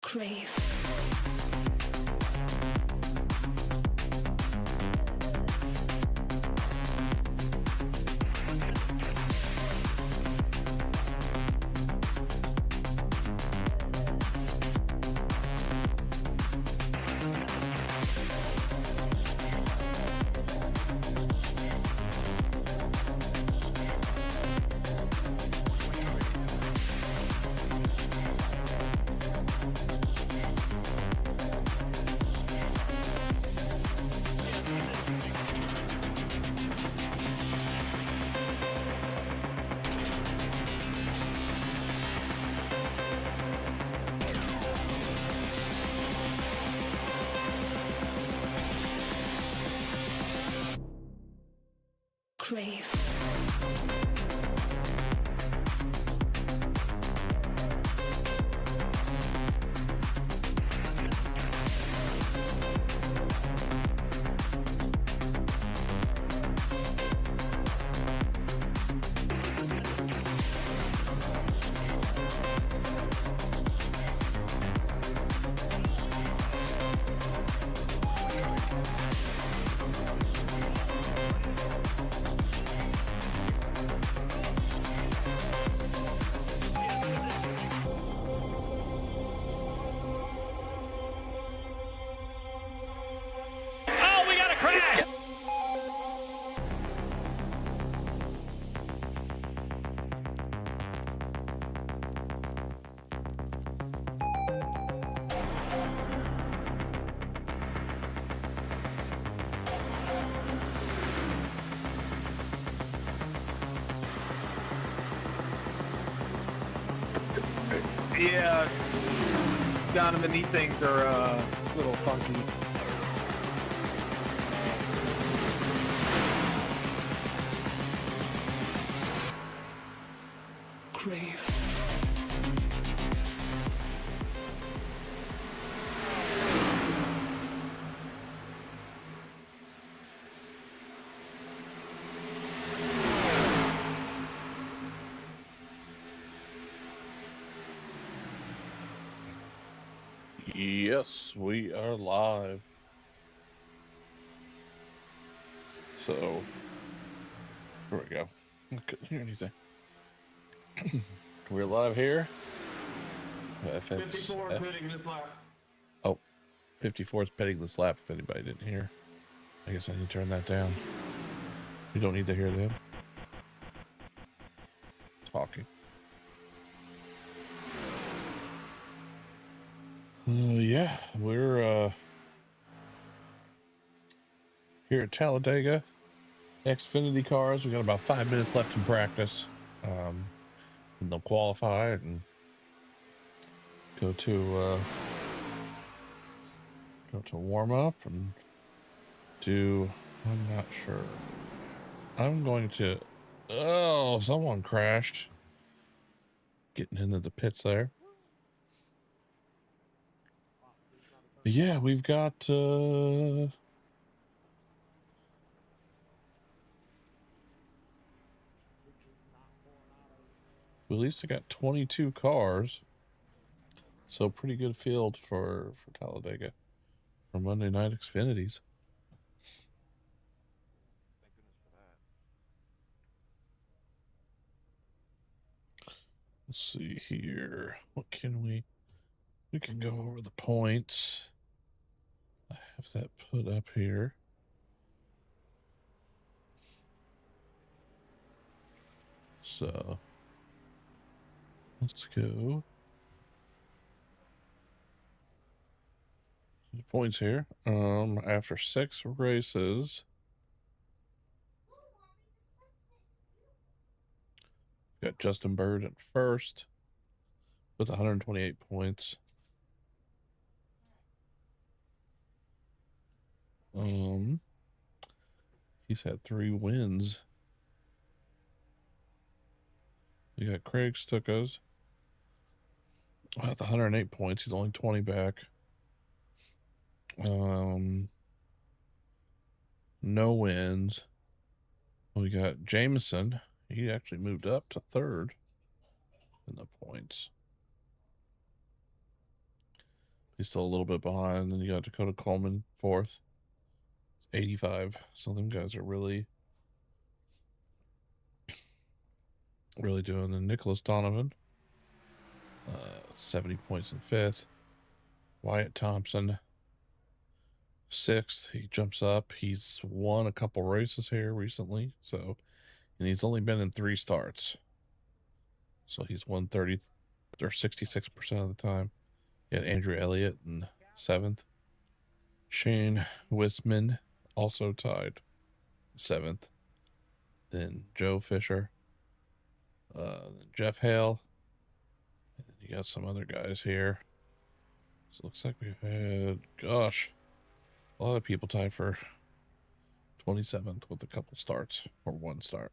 Crave. Crave. Oh, we got a crash! Yeah, Donovan, these things are a little funky. Crave. Yes, we are live. So, here we go. I couldn't hear anything. We're live here. 54 pitting this lap. Oh, 54 is petting this lap if anybody didn't hear. I guess I need to turn that down. You don't need to hear them talking. Yeah, we're here at Talladega. Xfinity cars. We got about 5 minutes left in practice. And they'll qualify and go to warm up and do. I'm not sure. I'm going to. Oh, someone crashed. Getting into the pits there. Yeah, we've got at least I got 22 cars. So pretty good field for Talladega for Monday night Xfinities. Let's see here. What can we can go over the points. I have that put up here. So let's go. Points here. After 6 races, got Justin Bird at first with 128 points. He's had 3 wins. We got Craig Stuckos at 108 points. He's only 20 back. No wins. We got Jameson. He actually moved up to 3rd in the points. He's still a little bit behind. Then you got Dakota Coleman 4th, 85. So them guys are really doing. The Nicholas Donovan, 70 points in 5th. Wyatt Thompson, 6th. He jumps up. He's won a couple races here recently. So, and he's only been in 3 starts. So he's won 30 or 66% of the time. You had Andrew Elliott in 7th. Shane Wisman also tied 7th. Then Joe Fisher. Jeff Hale. And then you got some other guys here. So it looks like we've had, gosh, a lot of people tied for 27th with a couple starts or 1 start.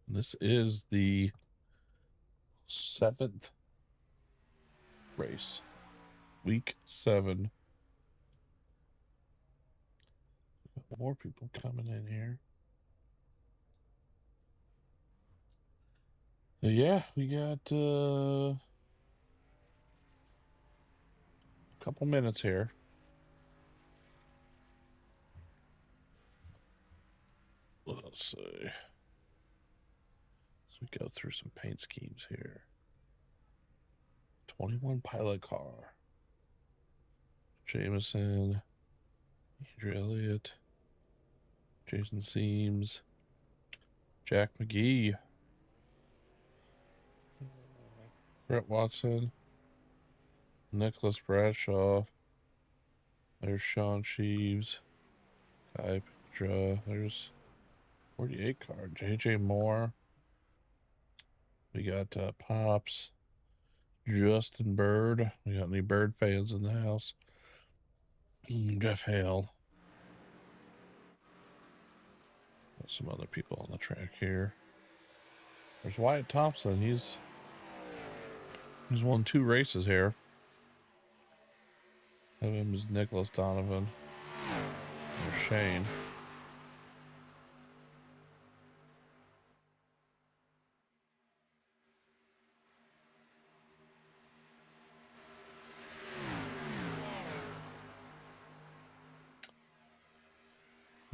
This is the 7th race, week 7. More people coming in here. Yeah, we got a couple minutes here. Let's see. So we go through some paint schemes here. 21 pilot car. Jameson, Andrew Elliott, Jason Seams, Jack McGee, Brett Watson, Nicholas Bradshaw. There's Sean Sheaves, Kai Petra. There's 48 card, JJ Moore. We got Pops, Justin Bird. We got any Bird fans in the house? Jeff Hale. Got some other people on the track here. There's Wyatt Thompson. He's won 2 races here. Of him is Nicholas Donovan. There's Shane.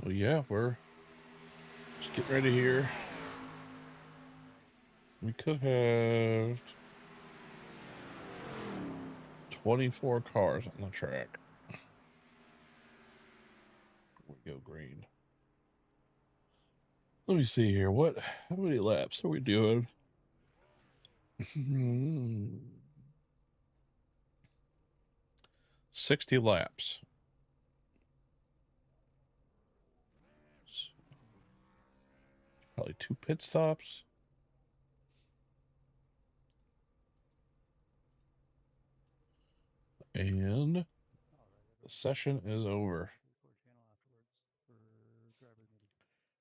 Oh yeah, we're just getting ready here. We could have 24 cars on the track. We go green. Let me see here. How many laps are we doing? 60 laps. Probably 2 pit stops. And the session is over.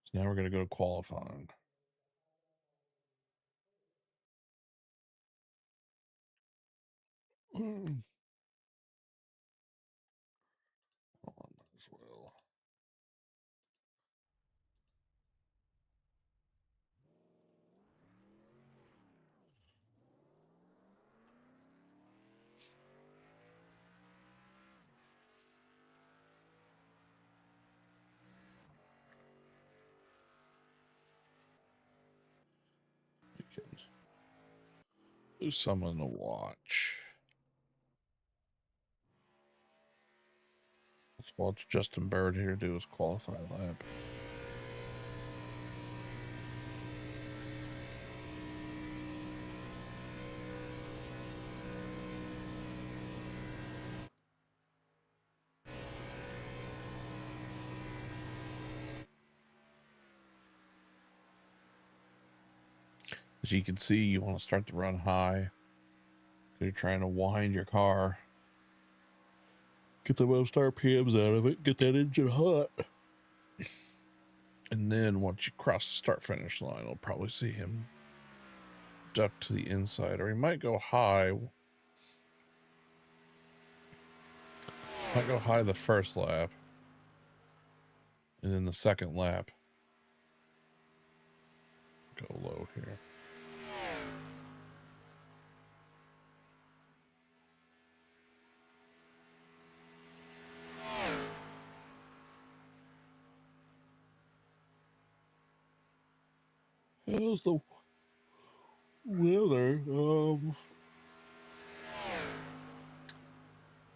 So now we're going to go to qualifying. Might as well. We can do someone to watch. Let's watch Justin Bird here do his qualifying lap. As you can see, you want to start to run high. You're trying to wind your car. Get the most RPMs out of it. Get that engine hot. And then once you cross the start-finish line, you'll probably see him duck to the inside. Or he might go high. Might go high the first lap. And then the second lap, go low here. How's the weather?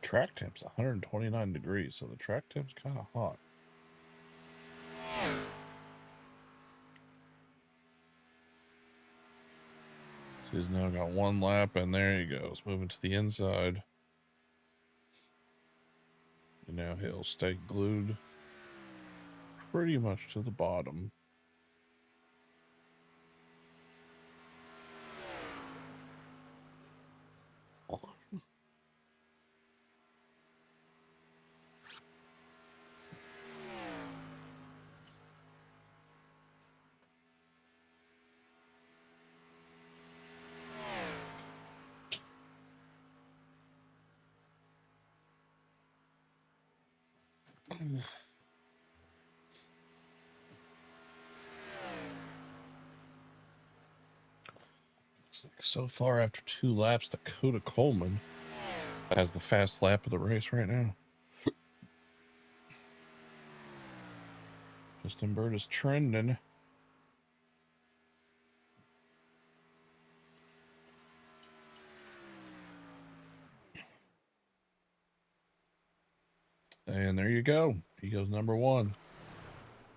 Track temp's 129 degrees, so the track temp's kind of hot. So he's now got one lap, and there he goes, moving to the inside. And now he'll stay glued pretty much to the bottom. So far, after 2 laps, Dakota Coleman has the fast lap of the race right now. Justin Bird is trending. And there you go. He goes number 1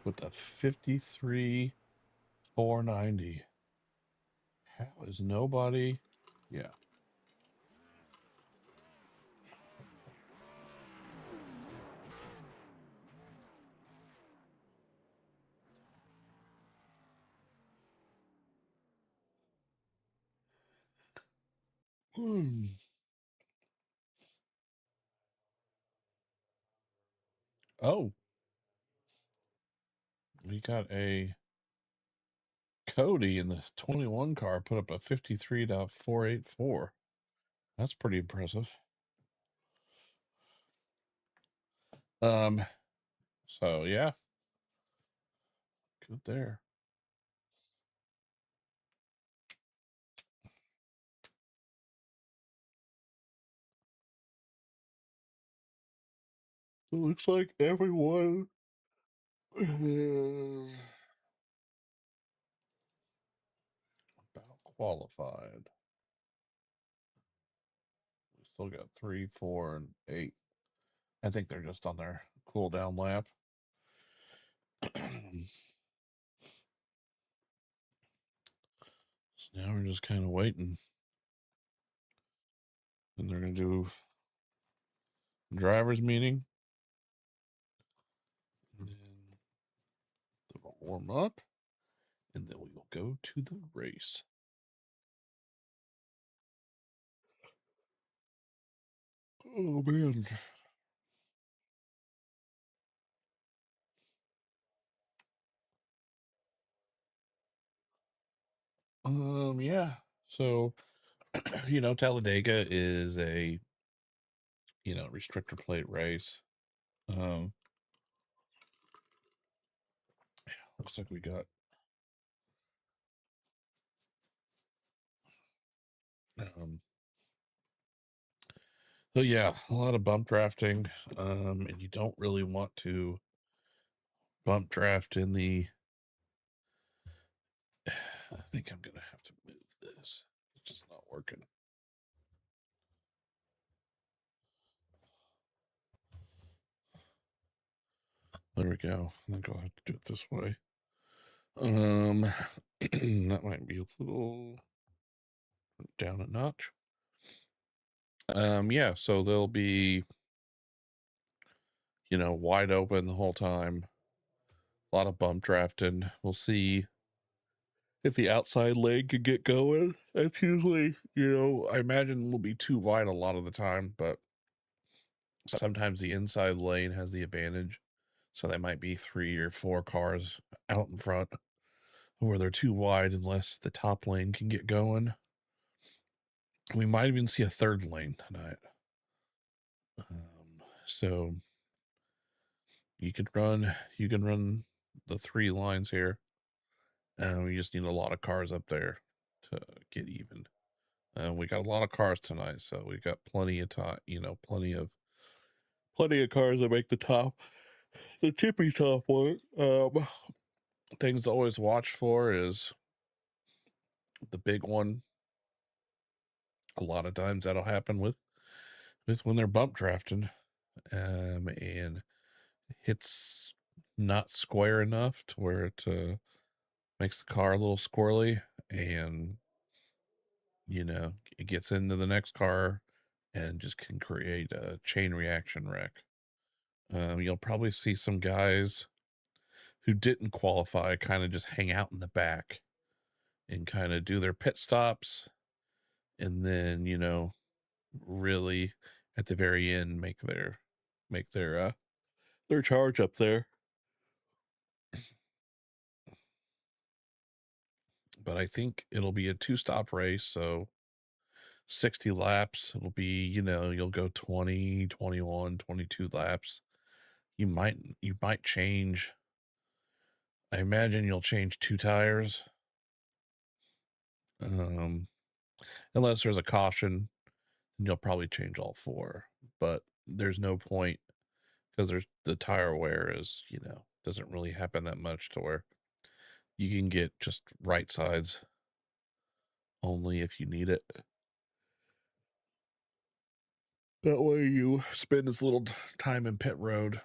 with a 53.490. How is nobody? Yeah. Oh, we got a Cody in the 21 car put up a 53.484. That's pretty impressive. So yeah, good there. It looks like everyone is about qualified. We still got 3, 4, and 8. I think they're just on their cool down lap. So now we're just kind of waiting. And they're going to do driver's meeting. And then they'll warm up. And then we will go to the race. Oh, man. Yeah. So, Talladega is a, restrictor plate race. Looks like we got so yeah, a lot of bump drafting. And you don't really want to bump draft in the I think I'm gonna have to move this. It's just not working. There we go. I think I'll have to do it this way. That might be a little down a notch. Yeah, so they'll be, wide open the whole time. A lot of bump drafting. We'll see if the outside lane could get going, that's usually, I imagine will be too wide a lot of the time, but sometimes the inside lane has the advantage. So they might be 3 or 4 cars out in front where they're too wide unless the top lane can get going. We might even see a third lane tonight. So you can run the 3 lines here. And we just need a lot of cars up there to get even. We got a lot of cars tonight, so we got plenty of time, plenty of cars that make the tippy top one. Things to always watch for is the big one. A lot of times that'll happen with when they're bump drafting, and hits not square enough to where it makes the car a little squirrely, and it gets into the next car and just can create a chain reaction wreck. You'll probably see some guys who didn't qualify kind of just hang out in the back and kind of do their pit stops, and then really at the very end make their charge up there. But I think it'll be a 2-stop race, so 60 laps. It'll be, you'll go 20, 21, 22 laps. You might change. I imagine you'll change 2 tires. Unless there's a caution, you'll probably change all 4. But there's no point because the tire wear is, doesn't really happen that much to where you can get just right sides only if you need it. That way you spend as little time in pit road.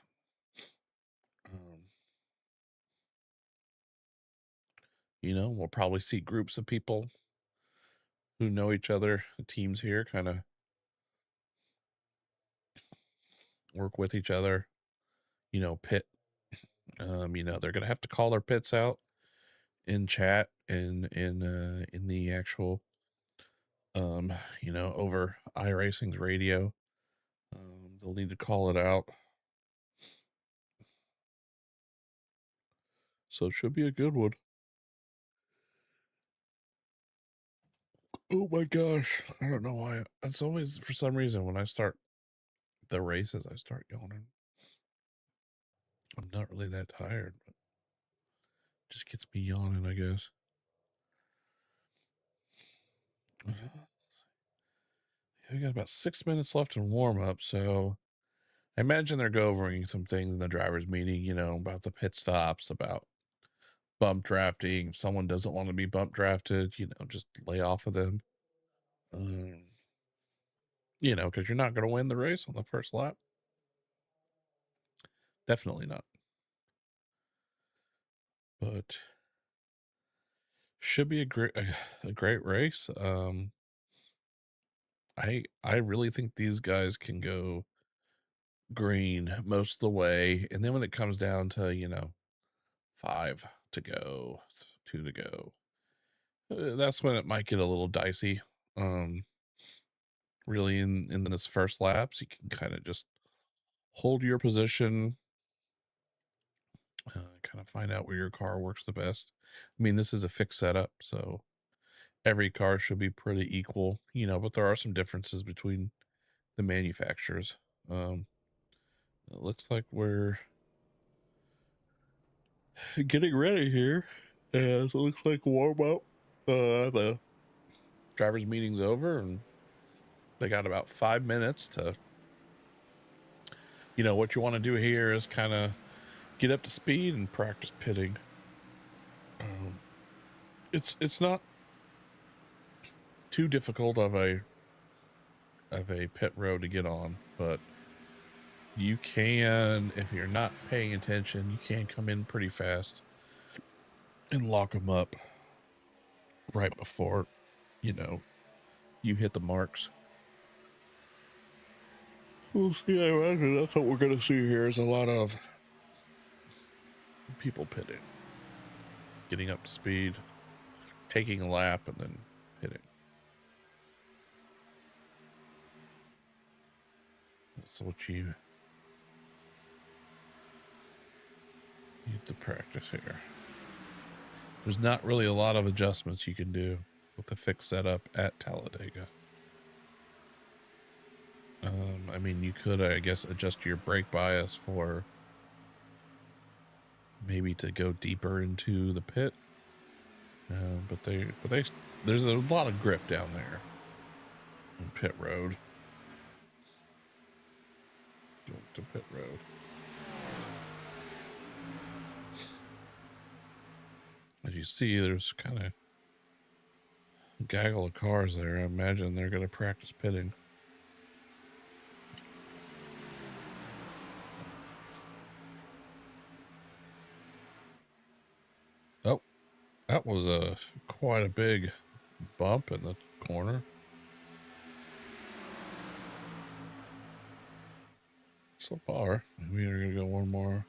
We'll probably see groups of people who know each other, teams here, kind of work with each other, pit. They're gonna have to call their pits out in chat and in the actual over iRacing's radio. They'll need to call it out. So it should be a good one. Oh my gosh. I don't know why. It's always, for some reason, when I start the races, I start yawning. I'm not really that tired, but it just gets me yawning, I guess. We got about 6 minutes left in warm up, so I imagine they're going some things in the driver's meeting, about the pit stops, about bump drafting. If someone doesn't want to be bump drafted, just lay off of them. Because you're not going to win the race on the first lap. Definitely not. But should be a great race. I really think these guys can go green most of the way, and then when it comes down to 5 to go, 2 to go, that's when it might get a little dicey. Really in this first laps, you can kind of just hold your position, kind of find out where your car works the best. I mean, this is a fixed setup, so every car should be pretty equal, but there are some differences between the manufacturers. It looks like we're getting ready here. So it looks like warm up. The driver's meeting's over, and they got about 5 minutes to, what you want to do here is kind of get up to speed and practice pitting. It's not too difficult of a pit road to get on, but you can, if you're not paying attention, you can come in pretty fast and lock them up right before you hit the marks. We'll see. I imagine that's what we're going to see here is a lot of people pitting, getting up to speed. taking a lap and then hitting. That's what you need to practice here. There's not really a lot of adjustments you can do with the fixed setup at Talladega. I mean, you could, I guess, adjust your brake bias for maybe to go deeper into the pit. But there's a lot of grip down there on pit road. Go to pit road. As you see, there's kind of a gaggle of cars there. I imagine they're going to practice pitting. Oh, that was quite a big bump in the corner. So far, we are going to go one more.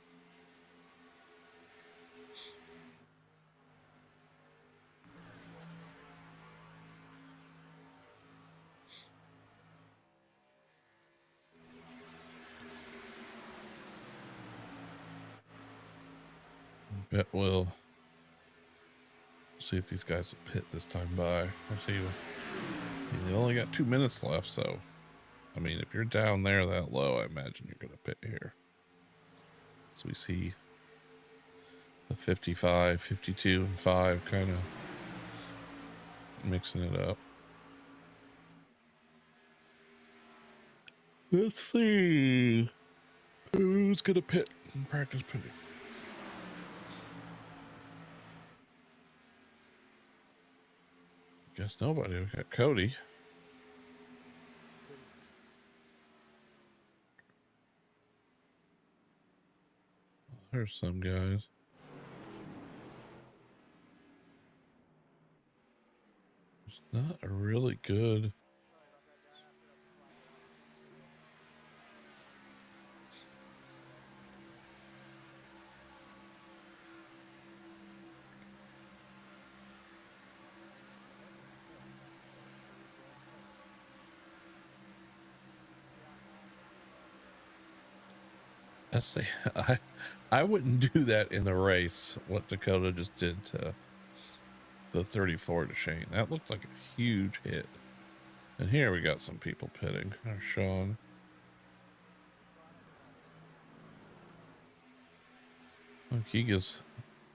Bet we'll see if these guys will pit this time by. Let's see. They only got 2 minutes left, so I mean, if you're down there that low, I imagine you're going to pit here. So we see the 55, 52, and 5 kind of mixing it up. Let's see who's going to pit and practice pitting. Guess nobody. We got Cody. There's some guys. It's not a really good. Let's see. I wouldn't do that in the race. What Dakota just did to the 34 to Shane. That looked like a huge hit. And here we got some people pitting. There's Sean. Oh, Keega's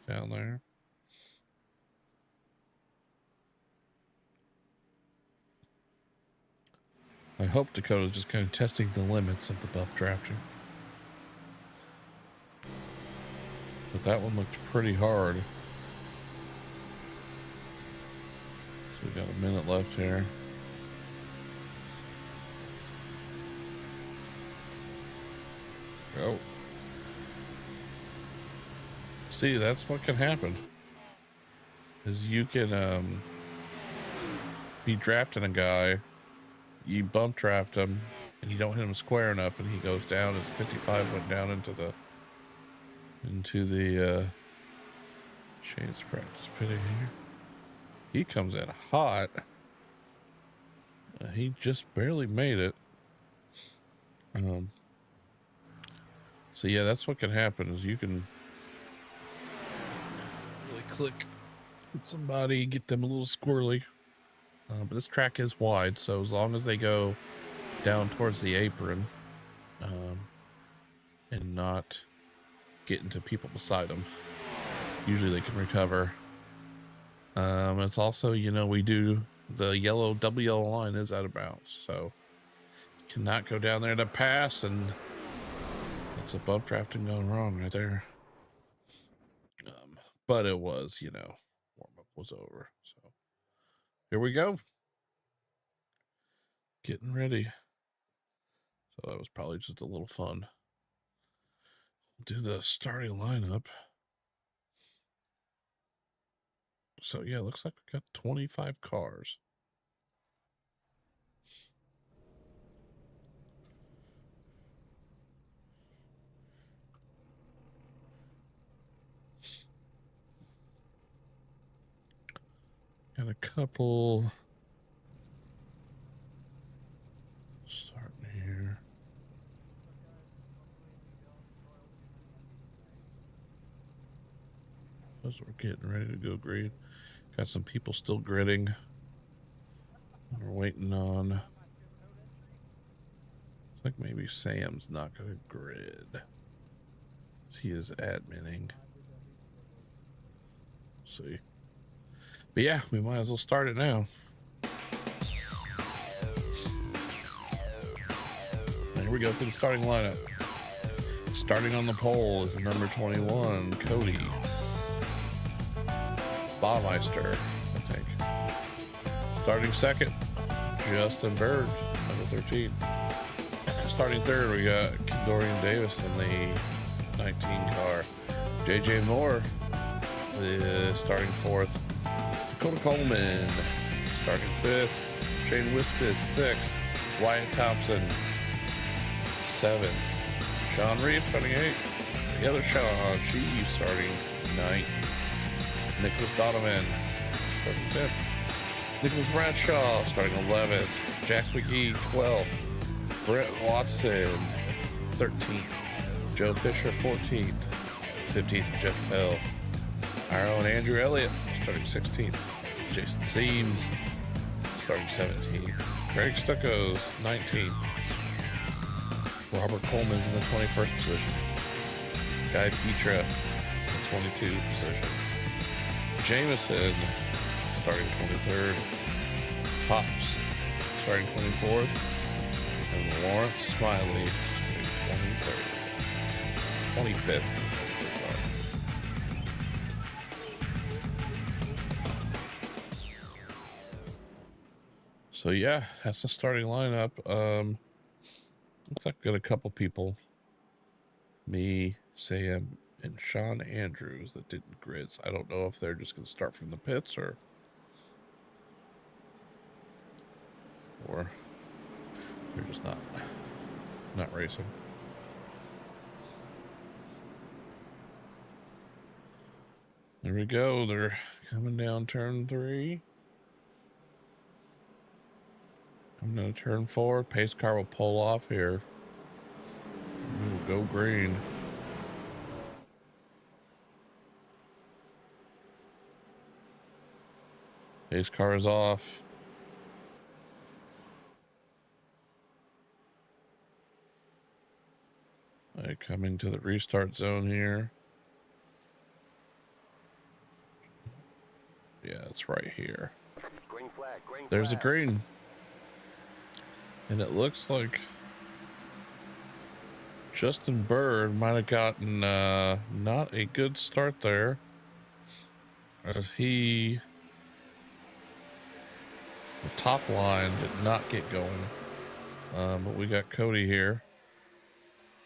down there. I hope Dakota's just kind of testing the limits of the bump drafting. But that one looked pretty hard. So we got a minute left here. Go. See, that's what can happen. Is you can be drafting a guy, you bump draft him, and you don't hit him square enough, and he goes down. His 55 went down into the Shane's practice pitting here. He comes in hot. He just barely made it. So yeah, that's what can happen is you can really click with somebody, get them a little squirrely. But this track is wide, so as long as they go down towards the apron and not get into people beside them, usually they can recover. It's also, you know, we do the double yellow line is out of bounds, so cannot go down there to pass, and that's a bump drafting going wrong right there. But it was, you know, warm up was over, so here we go, getting ready. So that was probably just a little fun. Do the starting lineup. So yeah, looks like we got 25 cars. got a couple starting here. As we're getting ready to go green. Got some people still gridding. We're waiting on. Looks like maybe Sam's not going to grid. He is adminning. Let's see. But yeah, we might as well start it now. Here we go to the starting lineup. Starting on the pole is the number 21, Cody Baumeister, I think. Starting second, Justin Bird, number 13. Starting third, we got Dorian Davis in the 19 car. JJ Moore is starting fourth. Dakota Coleman starting fifth. Shane Wispis, sixth. Wyatt Thompson, seventh. Sean Reed starting eighth. The other Sean, she's starting ninth. Nicholas Donovan starting 10th. Nicholas Bradshaw starting 11th. Jack McGee 12th. Brett Watson 13th. Joe Fisher 14th. 15th Jeff Bell. Aaron Andrew Elliott starting 16th. Jason Seams starting 17th. Greg Stuckos 19th. Robert Coleman's in the 21st position. Guy Petra in the 22 position. Jameson starting 23rd. Pops starting 24th. And Lawrence Smiley starting 25th. So yeah, that's the starting lineup. Looks like we got a couple people. Me, Sam, and Sean Andrews that didn't grids. I don't know if they're just going to start from the pits or they're just not racing. There we go. They're coming down turn 3. I'm going to turn 4. Pace car will pull off here. We will go green. Pace car is off. Coming to the restart zone here. Yeah, it's right here. Green flag, green There's flag. a green. And it looks like Justin Bird might have gotten not a good start there. As the top line did not get going. But we got Cody here.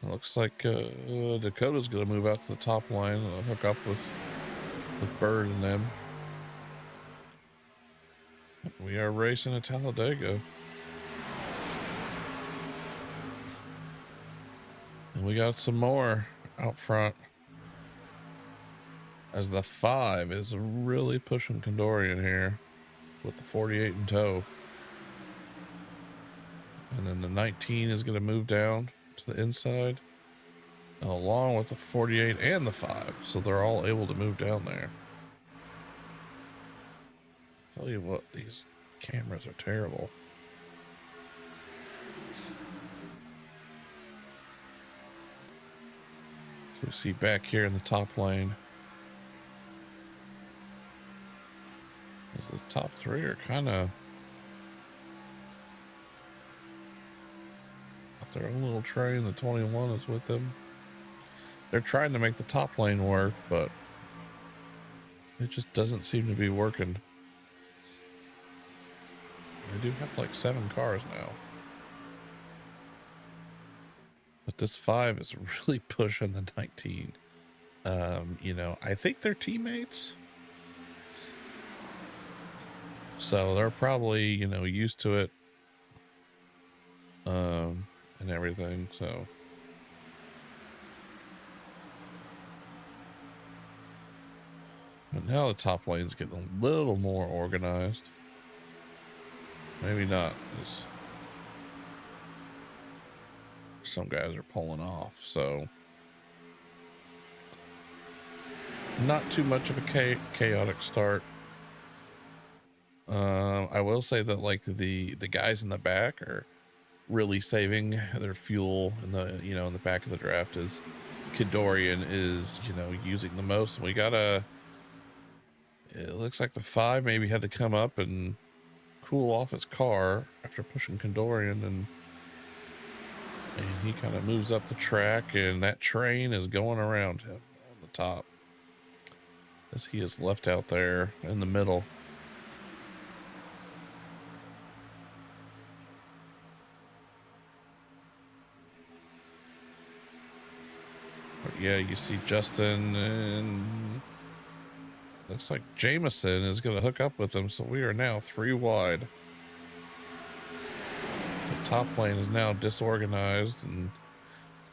It looks like Dakota's going to move out to the top line and hook up with Bird and them. We are racing at Talladega. And we got some more out front. As the 5 is really pushing Condorian here with the 48 in tow. And then the 19 is going to move down to the inside. And along with the 48 and the 5. So they're all able to move down there. Tell you what, these cameras are terrible. So we see back here in the top lane. The top 3 are kind of got their own little train. The 21 is with them. They're trying to make the top lane work, but it just doesn't seem to be working. They do have like 7 cars now. But this 5 is really pushing the 19. You know, I think they're teammates. So they're probably, you know, used to it. And everything, so. But now the top lane's getting a little more organized. Maybe not, because some guys are pulling off, so not too much of a chaotic start. I will say that like the guys in the back are really saving their fuel in the in the back of the draft. Is Kidorian is using the most. We got it looks like the 5 maybe had to come up and cool off his car after pushing Kidorian, and he kind of moves up the track, and that train is going around him on the top as he is left out there in the middle. But yeah, you see Justin, and looks like Jameson is going to hook up with him, so we are now 3 wide. The top lane is now disorganized, and you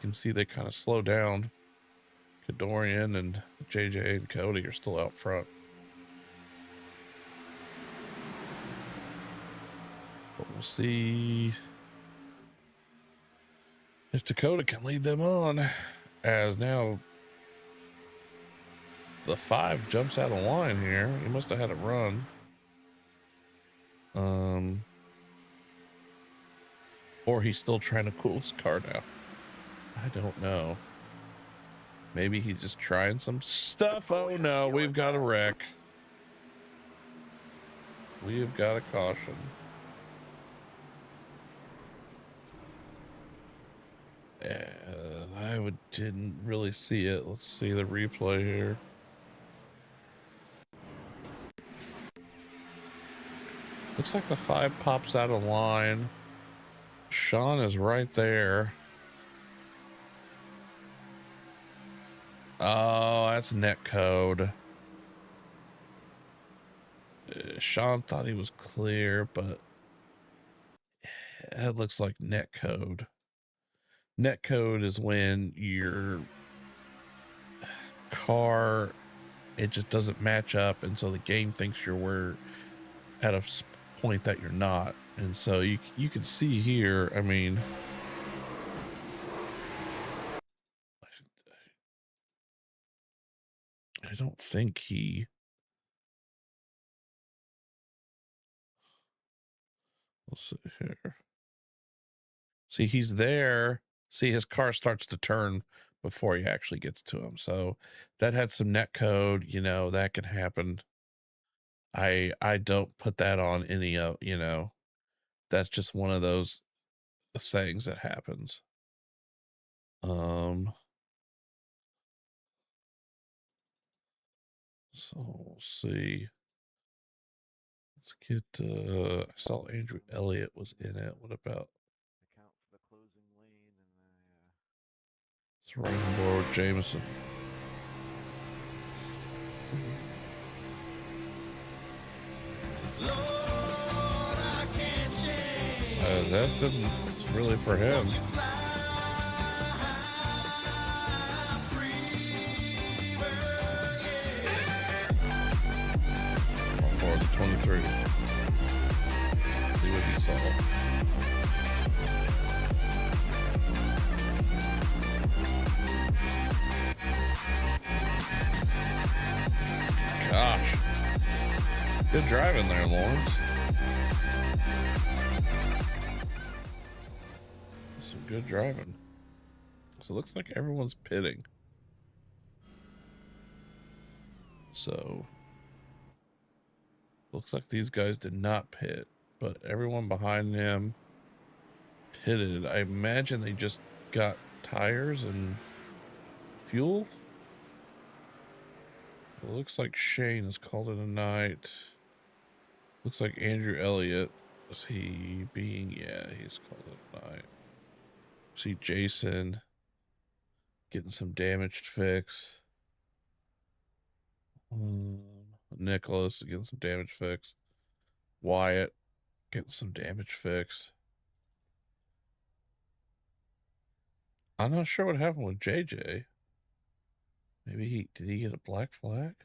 can see they kind of slow down. Dorian and JJ and Cody are still out front. But we'll see if Dakota can lead them on, as now the 5 jumps out of line here. He must have had a run. Or he's still trying to cool his car down. I don't know. Maybe he's just trying some stuff. Oh no, we've got a wreck. We've got a caution. I didn't really see it. Let's see the replay here. Looks like the 5 pops out of line. Sean is right there. Oh, that's net code. Sean thought he was clear, but it looks like net code. Net code is when your car, it just doesn't match up, and so the game thinks you're at a point that you're not. And so you can see here, I mean, I don't think he, let's see here. See, he's there. See, his car starts to turn before he actually gets to him. So that had some net code, that can happen. I don't put that on any of, that's just one of those things that happens. So we'll see. Let's get I saw Andrew Elliott was in it. What about Account for the closing lane and it's right on board with Jameson. That didn't really for him. For the 23. See what he saw. Gosh. Good driving there, Lawrence. Some good driving. So it looks like everyone's pitting. So looks like these guys did not pit, but everyone behind them pitted. I imagine they just got tires and fuel. It looks like Shane has called it a night. Looks like Andrew Elliott, is he being, yeah, he's called it a night. See Jason getting some damaged fix. Nicholas getting some damage fix. Wyatt getting some damage fixed. I'm not sure what happened with JJ. Maybe did he get a black flag?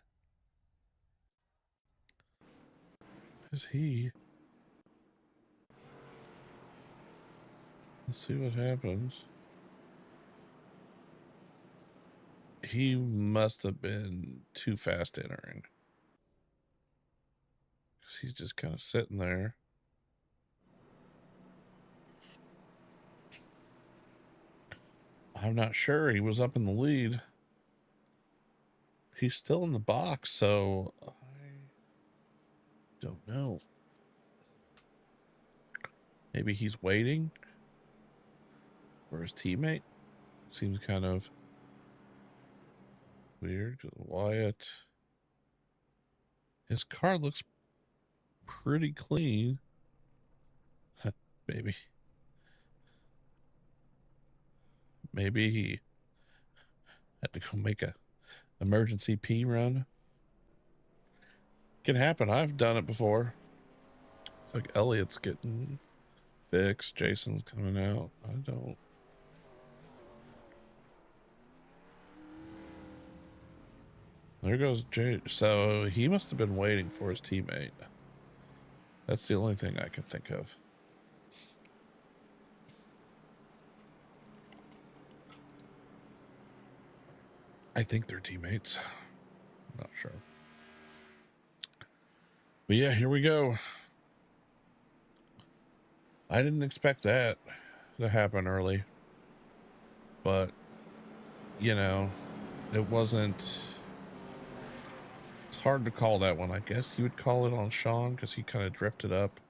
is he? Let's see what happens. He must have been too fast entering. Because he's just kind of sitting there. I'm not sure. He was up in the lead. He's still in the box, so I don't know. Maybe he's waiting for his teammate. Seems kind of weird. Wyatt. His car looks pretty clean. Maybe. Maybe he had to go make a emergency pee run. Can happen. I've done it before. It's like Elliot's getting fixed. Jason's coming out. I don't. There goes Jay. So he must have been waiting for his teammate. That's the only thing I can think of. I think they're teammates. I'm not sure. But yeah, here we go. I didn't expect that to happen early. But, you know, it wasn't... It's hard to call that one. I guess you would call it on Sean because he kind of drifted up.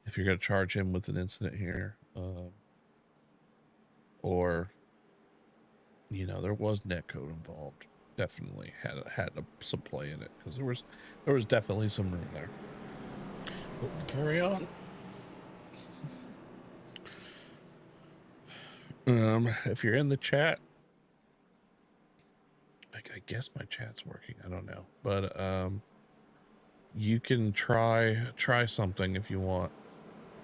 If you're going to charge him with an incident here. Or, you know, there was netcode involved. Definitely had some play in it because there was definitely some room there. But we'll carry on. If you're in the chat, I guess my chat's working. I don't know, but you can try something if you want.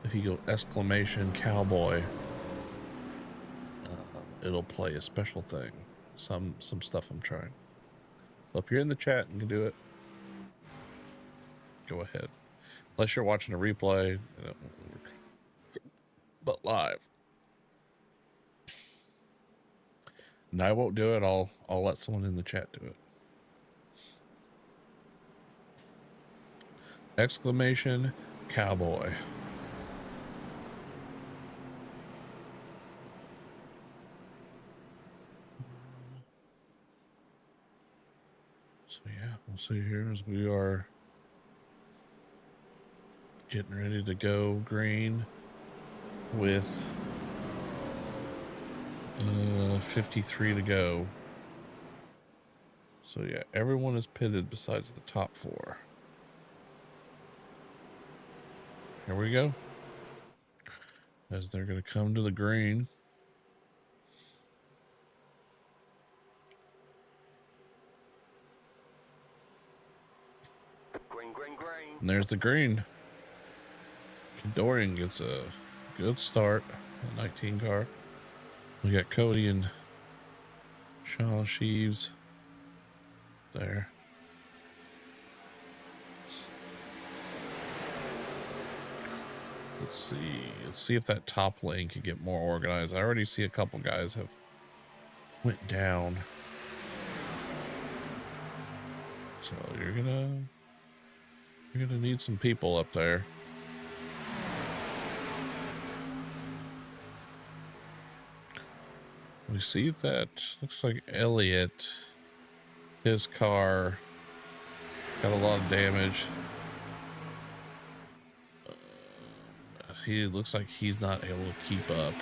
If you go exclamation cowboy, it'll play a special thing. Some stuff I'm trying. So if you're in the chat and can do it, go ahead. Unless you're watching a replay, it won't work. But live. And I won't do it. I'll let someone in the chat do it. Exclamation cowboy. So yeah, we'll see here as we are getting ready to go green with 53 to go. So yeah, everyone is pitted besides the top four. Here we go. As they're going to come to the green. Green, green, green. And there's the green. Dorian gets a good start. A 19 car. We got Cody and Sean Sheaves there. Let's see if that top lane can get more organized. I already see a couple guys have went down. So you're gonna need some people up there. We see that looks like Elliot, his car got a lot of damage. He looks like he's not able to keep up.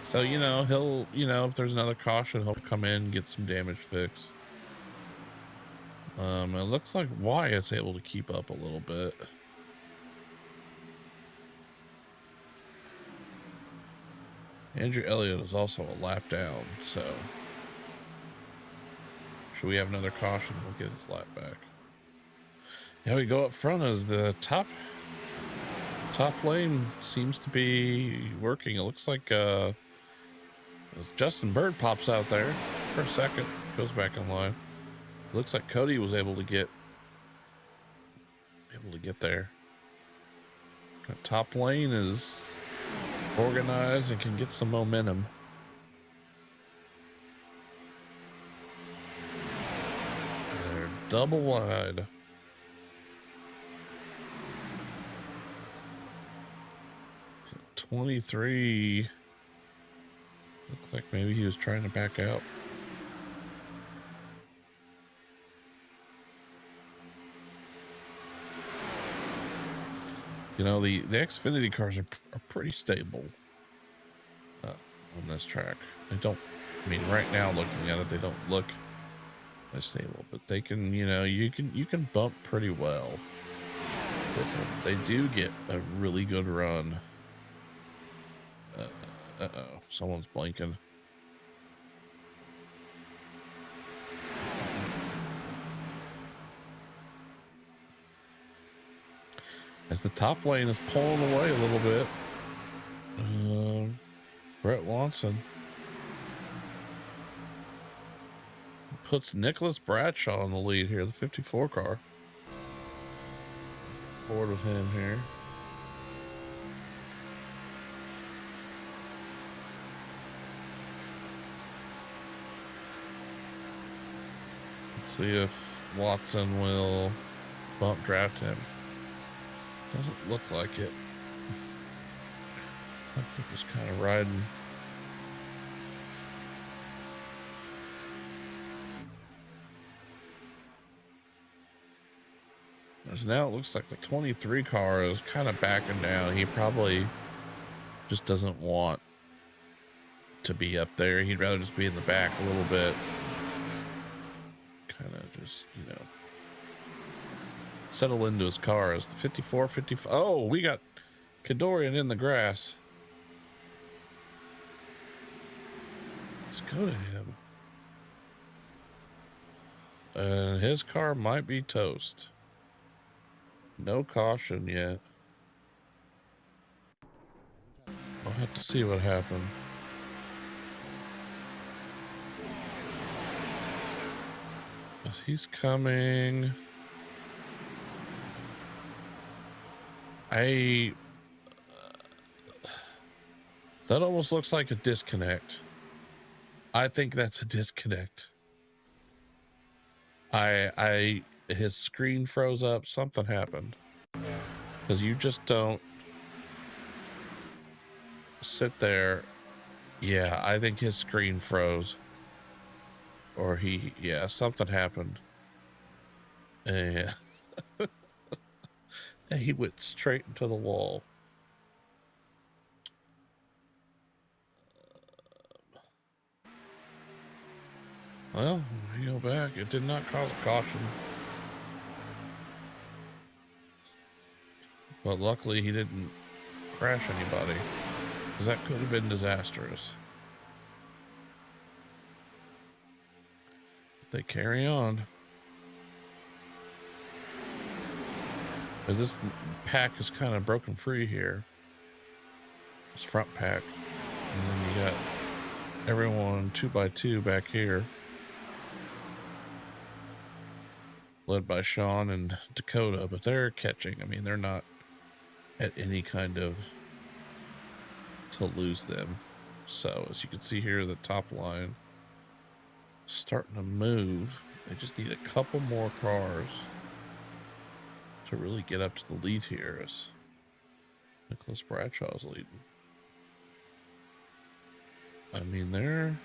So, you know, he'll, if there's another caution, he'll come in and get some damage fixed. It looks like Wyatt's able to keep up a little bit. Andrew Elliott is also a lap down, so should we have another caution, he'll get his lap back. Now we go up front as the top lane seems to be working. It looks like Justin Bird pops out there for a second, goes back in line. Looks like Cody was able to get able to get there. The top lane is organized and can get some momentum. They're double wide. So 23. Looked like maybe he was trying to back out. You know, the Xfinity cars are pretty stable on this track. They don't, I mean, right now looking at it, they don't look as stable, but they can, you know, you can bump pretty well with them. They do get a really good run. Uh-oh, someone's blinking. As the top lane is pulling away a little bit, Brett Watson puts Nicholas Bradshaw in the lead here, the 54 car. Forward with him here. Let's see if Watson will bump draft him. Doesn't look like it. I think just kind of riding. As now it looks like the 23 car is kind of backing down. He probably just doesn't want to be up there. He'd rather just be in the back a little bit. Kind of just, you know, settle into his car. As the 54, 55. Oh, we got Kadorian in the grass. Let's go to him. And his car might be toast. No caution yet. I'll have to see what happened. As he's coming. That almost looks like a disconnect. I think that's a disconnect. His screen froze up. Something happened. Because you just don't sit there. Yeah, I think his screen froze. Or yeah, something happened. And he went straight into the wall. Well, we go back. It did not cause a caution. But luckily he didn't crash anybody, because that could have been disastrous. They carry on. As this pack is kind of broken free here. This front pack. And then you got everyone 2x2 back here. Led by Sean and Dakota, but they're catching. I mean, they're not at any kind of to lose them. So as you can see here, the top line starting to move. They just need a couple more cars to really get up to the lead here as Nicholas Bradshaw's leading. I mean, they're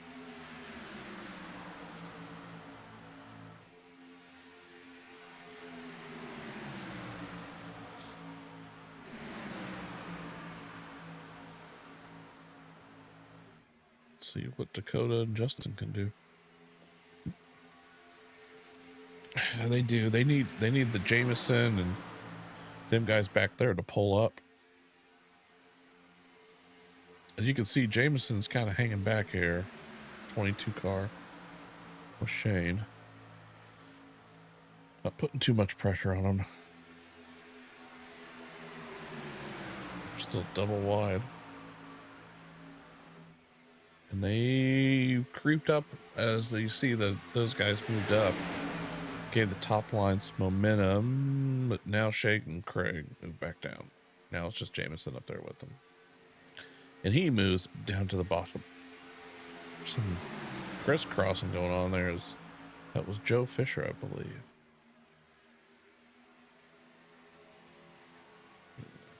see what Dakota and Justin can do. And they do. They need the Jameson and them guys back there to pull up. As you can see, Jameson's kind of hanging back here. 22 car with Shane. Not putting too much pressure on him. Still double wide. And they creeped up as you see those guys moved up. Gave the top line some momentum. Justin, but now Shake and Craig move back down. Now it's just Jameson up there with them. And he moves down to the bottom. Some crisscrossing going on there. That was Joe Fisher, I believe.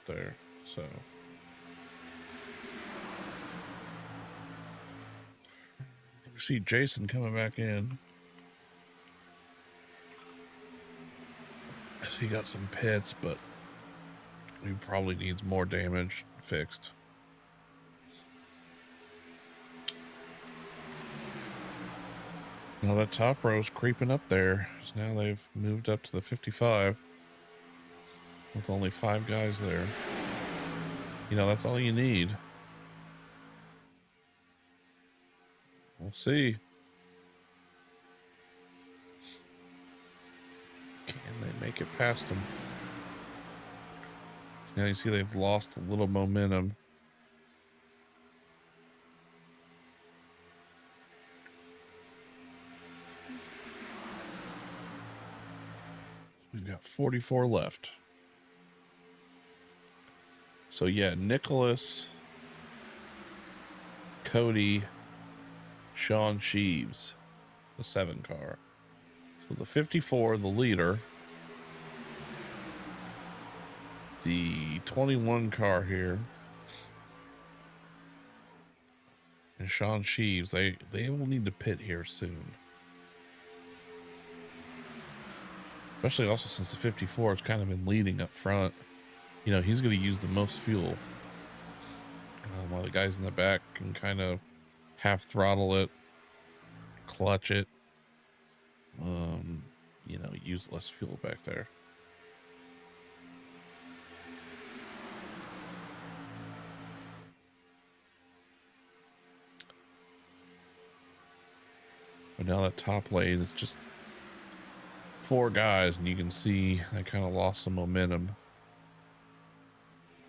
There, so we see Jason coming back in. So he got some pits, but he probably needs more damage fixed. Now that top row's creeping up there. So now they've moved up to the 55 with only 5 guys there. You know, that's all you need. We'll see. Can they make it past them? Now you see they've lost a little momentum. We've got 44 left. So yeah, Nicholas, Cody, Sean Sheaves, the 7 car. So the 54, the leader. The 21 car here. And Sean Sheaves, they will need to pit here soon. Especially also since the 54 has kind of been leading up front. You know, he's going to use the most fuel. While the guys in the back can kind of half throttle it, clutch it, you know, use less fuel back there. But now that top lane is just 4 guys, and you can see I kind of lost some momentum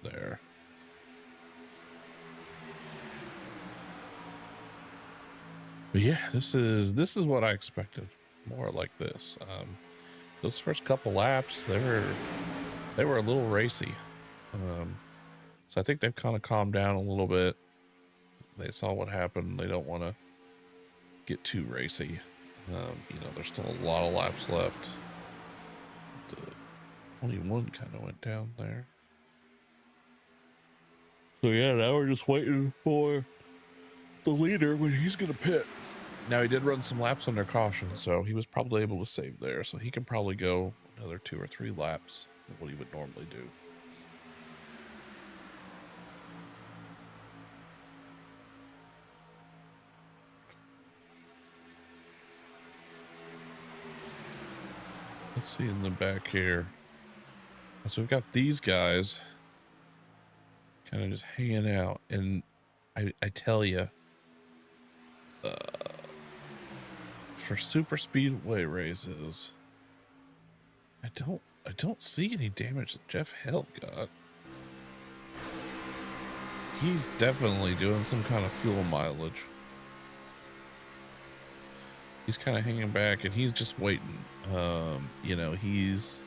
there. But yeah, this is what I expected. More like this. Those first couple laps, they were a little racy. So I think they've kind of calmed down a little bit. They saw what happened. They don't want to get too racy. You know, there's still a lot of laps left. The 21 kind of went down there. So yeah, now we're just waiting for the leader when he's gonna pit. Now he did run some laps under caution, so he was probably able to save there. So he can probably go another 2 or 3 laps of what he would normally do. Let's see in the back here. So we've got these guys kind of just hanging out, and I tell you, for super speedway races, I don't see any damage that Jeff Hill got. He's definitely doing some kind of fuel mileage. He's kind of hanging back, and he's just waiting. You know, he's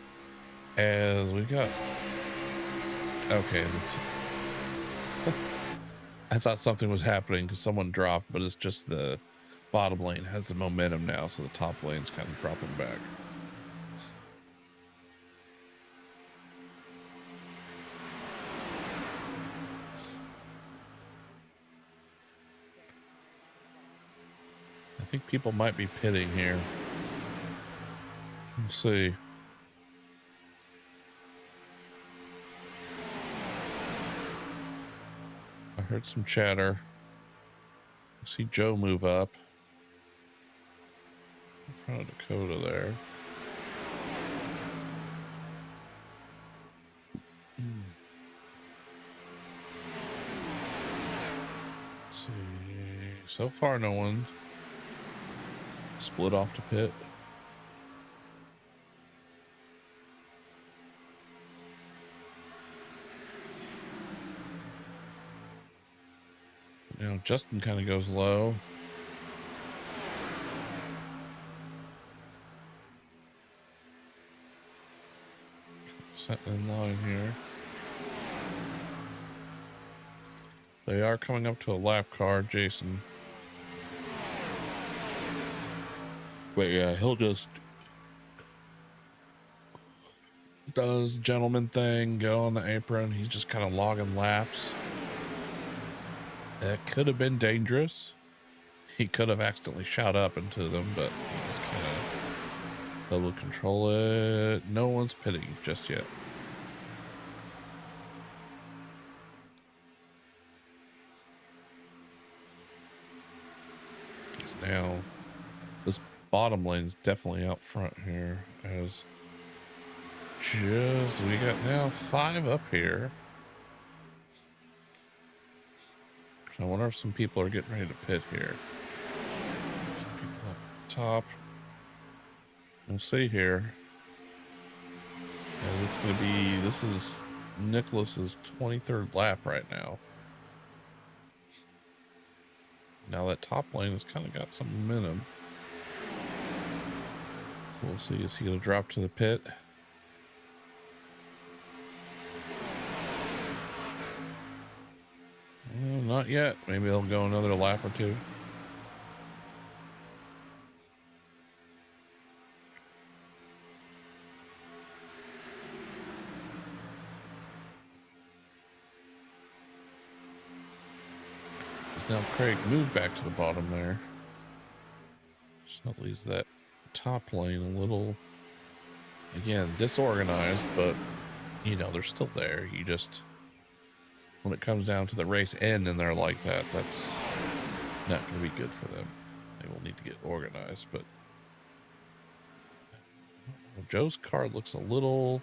as we got. Okay, I thought something was happening because someone dropped, but it's just the bottom lane has the momentum now, so the top lane's kind of dropping back. I think people might be pitting here. Let's see. I heard some chatter. I see Joe move up in front of Dakota there. Let's see. So far, no one split off to pit. Now Justin kind of goes low. Setting in line here. They are coming up to a lap car, Jason. But yeah, he'll just does gentleman thing, go on the apron. He's just kind of logging laps. That could have been dangerous. He could have accidentally shot up into them, but he just kind of able to control it. No one's pitting just yet. Because now this bottom lane is definitely out front here. As just we got now 5 up here. I wonder if some people are getting ready to pit here. Some people up top. We'll see here. And it's going to be, this is Nicholas's 23rd lap right now. Now that top lane has kind of got some momentum. So we'll see, is he going to drop to the pit? Well, not yet. Maybe they'll go another lap or two. Now Craig moved back to the bottom there. So that leaves that top lane a little, again, disorganized, but you know, they're still there. You just, when it comes down to the race end and they're like that, that's not going to be good for them. They will need to get organized, but Joe's car looks a little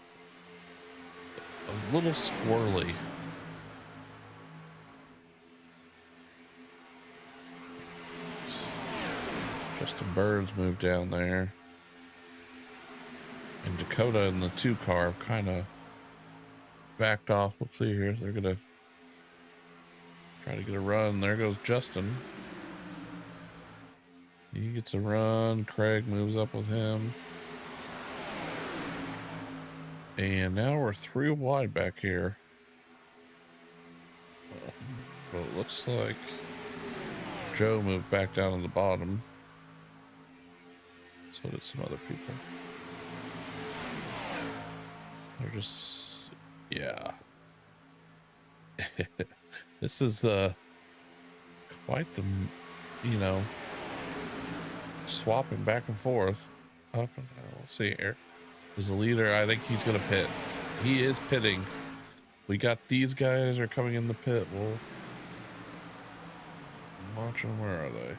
squirrely. Justin Bird's moved down there. And Dakota and the 2 car kind of backed off. Let's see here. They're going to try to get a run. There goes Justin. He gets a run. Craig moves up with him. And now we're 3 wide back here. But it looks like Joe moved back down to the bottom. So did some other people. They're just, yeah. This is quite the, you know, swapping back and forth. Up and down. We'll see here. As the leader, I think he's going to pit. He is pitting. We got these guys are coming in the pit. We'll watch them. Where are they?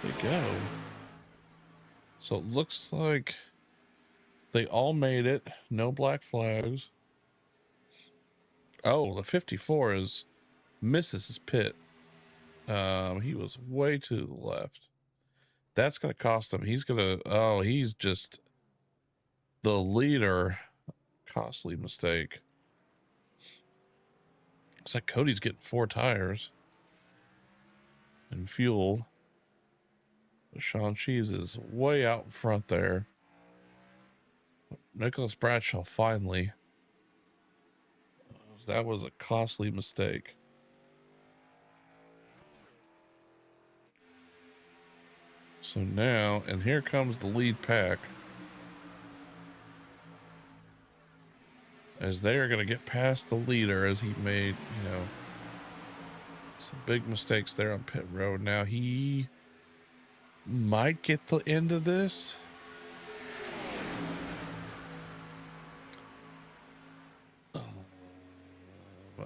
They go. So it looks like they all made it. No black flags. Oh, the 54 is misses his pit. He was way to the left. That's going to cost him. He's going to, oh, he's just the leader. Costly mistake. Looks like Cody's getting 4 tires and fuel. Sean Sheaves is way out in front there. Nicholas Bradshaw finally. That was a costly mistake. So now, and here comes the lead pack. As they are going to get past the leader as he made, you know, some big mistakes there on pit road. Now he might get the end of this.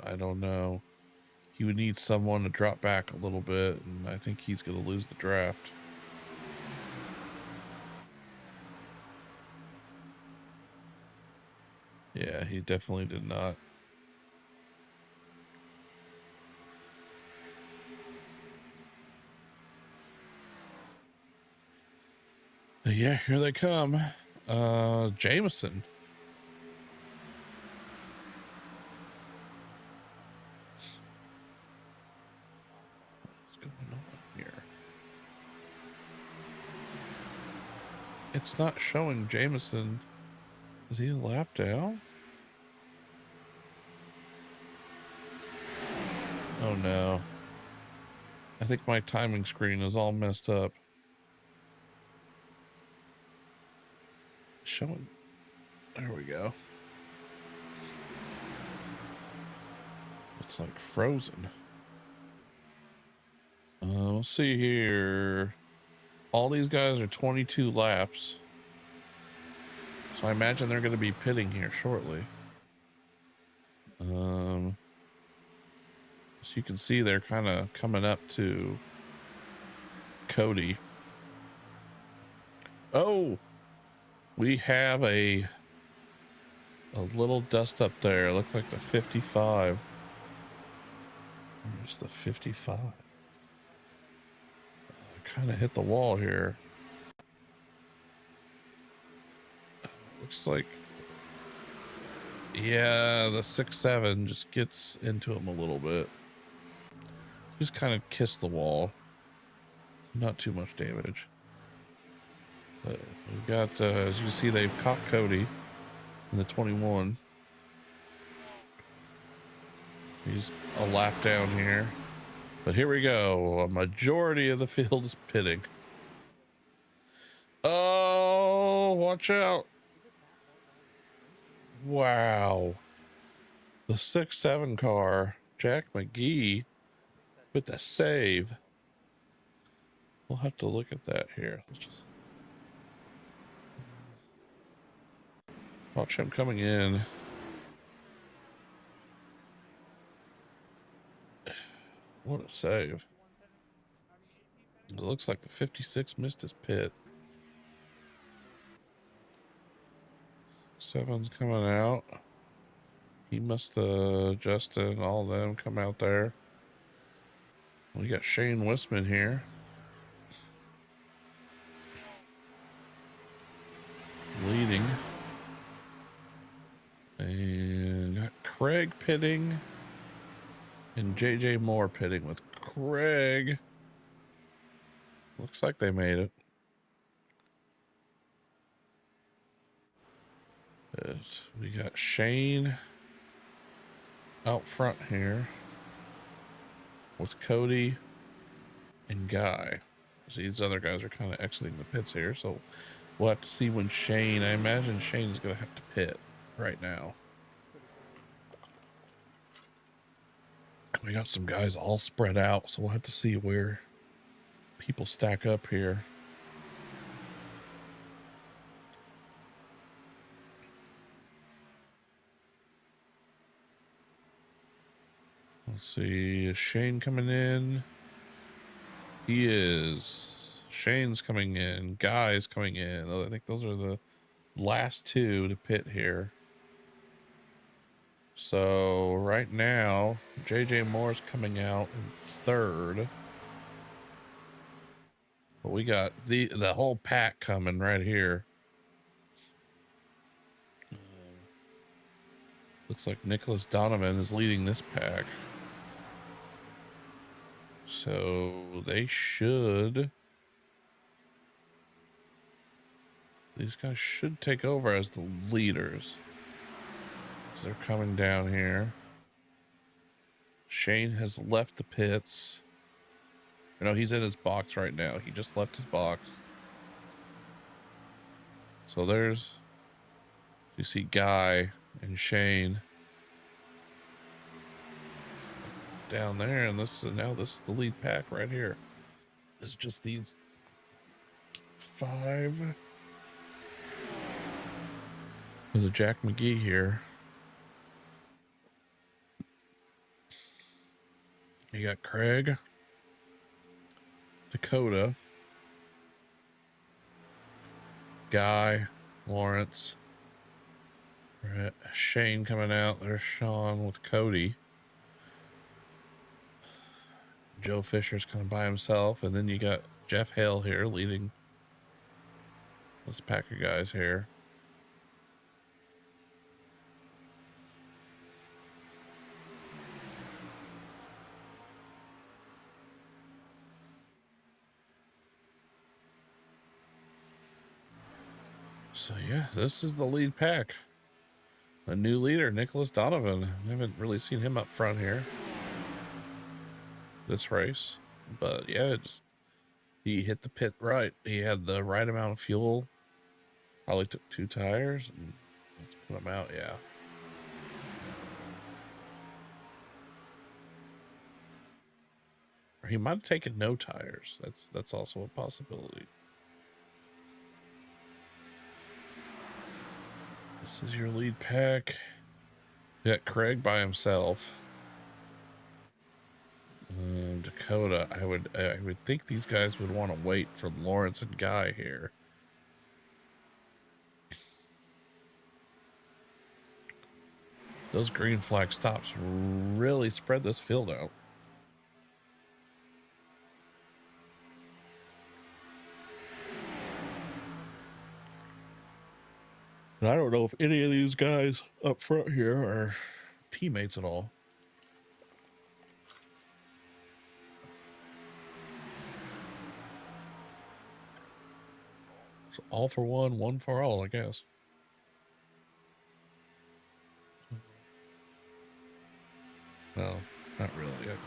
I don't know. He would need someone to drop back a little bit, and I think he's going to lose the draft. Yeah, he definitely did not. But yeah, here they come. Jameson. What's going on? it's not showing Jameson. Is he a lap down? Oh no. I think my timing screen is all messed up. Showing. There we go. It's like frozen. Let's see here. All these guys are 22 laps. So I imagine they're going to be pitting here shortly. So you can see they're kind of coming up to Cody. Oh, we have a little dust up there. Looks like the 55. Where's the 55? Kind of hit the wall here. Looks like, yeah, the 6.7 just gets into him a little bit. Just kind of kissed the wall. Not too much damage. But we've got, as you can see, they've caught Cody in the 21. He's a lap down here. But here we go. A majority of the field is pitting. Oh, watch out. Wow. The 6.7 car, Jack McGee, with the save. We'll have to look at that here. Let's just watch him coming in. What a save. It looks like the 56 missed his pit. 7's coming out. He must, Justin, all of them come out there. We got Shane Wisman here. Leading. And got Craig pitting. And JJ Moore pitting with Craig. Looks like they made it. We got Shane out front here with Cody and Guy. So these other guys are kind of exiting the pits here, so we'll have to see when Shane, I imagine Shane's going to have to pit right now. We got some guys all spread out, so we'll have to see where people stack up here. Let's see, is Shane coming in? He is. Shane's coming in. Guy's coming in. I think those are the last two to pit here. So right now, JJ Moore's coming out in third. But we got the whole pack coming right here. Looks like Nicholas Donovan is leading this pack. So they should. These guys should take over as the leaders. So they're coming down here. Shane has left the pits. You know, he's in his box right now. He just left his box. So there's, you see Guy and Shane down there, and this is the lead pack right here. It's just these 5. There's a Jack McGee here. You got Craig, Dakota, Guy, Lawrence. Right. Shane coming out. There's Sean with Cody. Joe Fisher's kind of by himself, and then you got Jeff Hale here leading this pack of guys here. So yeah, this is the lead pack. A new leader, Nicholas Donovan. I haven't really seen him up front here this race, but yeah, he hit the pit right. He had the right amount of fuel. Probably took 2 tires and let's put them out. Yeah. Or he might have taken no tires. That's also a possibility. This is your lead pack. You got Craig by himself. Dakota, I would think these guys would want to wait for Lawrence and Guy here. Those green flag stops really spread this field out. And I don't know if any of these guys up front here are teammates at all. So all for one, one for all, I guess. No, not really, I guess.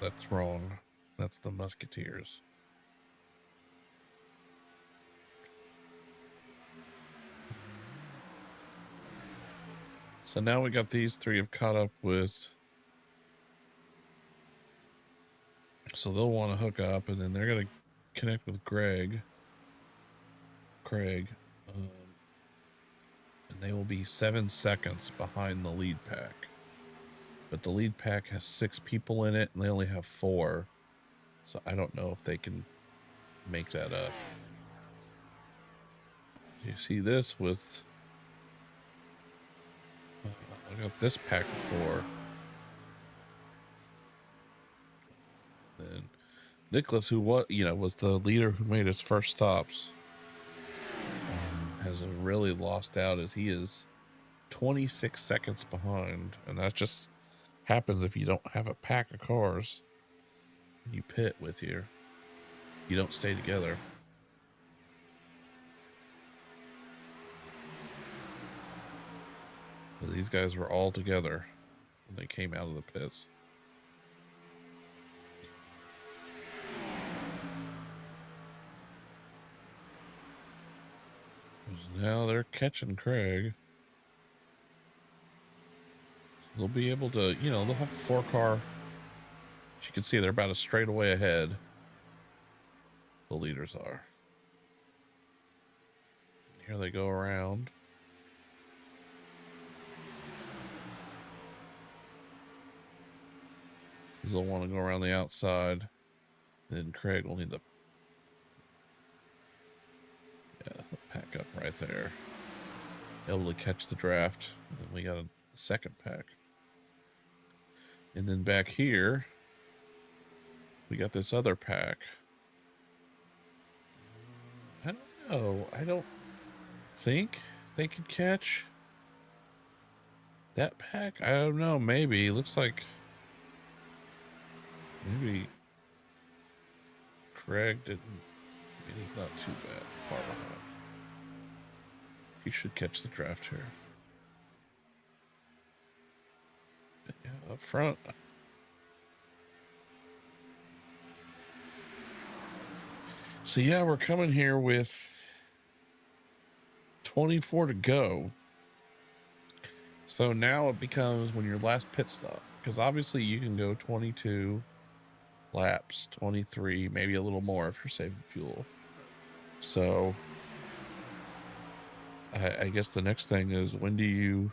That's wrong. That's the Musketeers. So now we got these 3 have caught up with. So they'll want to hook up, and then they're going to connect with Craig. And they will be 7 seconds behind the lead pack. But the lead pack has 6 people in it, and they only have 4. So I don't know if they can make that up. You see this with... I got this pack of 4. Then Nicholas, who was the leader who made his first stops, has really lost out as he is 26 seconds behind, and that just happens if you don't have a pack of cars and you pit with you don't stay together. But these guys were all together when they came out of the pits. Now they're catching Craig. They'll be able to, they'll have 4 car. As you can see, they're about a straightaway ahead. The leaders are. Here they go around. They'll want to go around the outside. Then Craig will need to pack up right there. Able to catch the draft. And then we got a second pack. And then back here, we got this other pack. I don't know. I don't think they could catch that pack. I don't know. Maybe. It looks like maybe Craig didn't. I mean, he's not too bad. Far behind. He should catch the draft here. But yeah, up front. So yeah, we're coming here with 24 to go. So now it becomes when your last pit stop, because obviously you can go 22 laps, 23, maybe a little more if you're saving fuel. So I guess the next thing is, when do you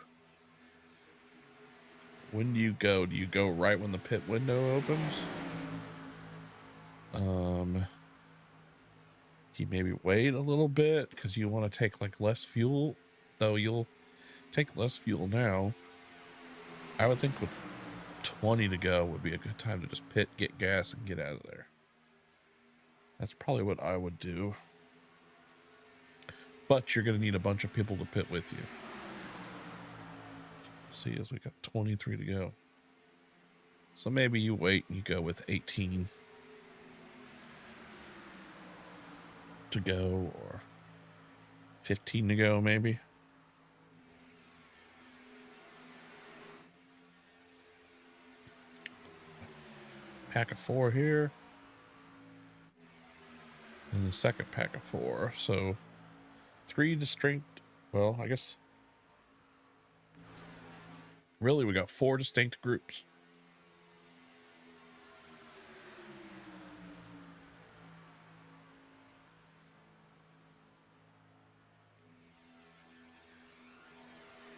go? Do you go right when the pit window opens? You maybe wait a little bit because you want to take like less fuel, though you'll take less fuel now. I would think with 20 to go would be a good time to just pit, get gas, and get out of there. That's probably what I would do. But you're going to need a bunch of people to pit with you. See, as we got 23 to go. So maybe you wait and you go with 18 to go, or 15 to go, maybe. Pack of 4 here. And the second pack of 4. So 3 distinct, well, I guess really we got 4 distinct groups.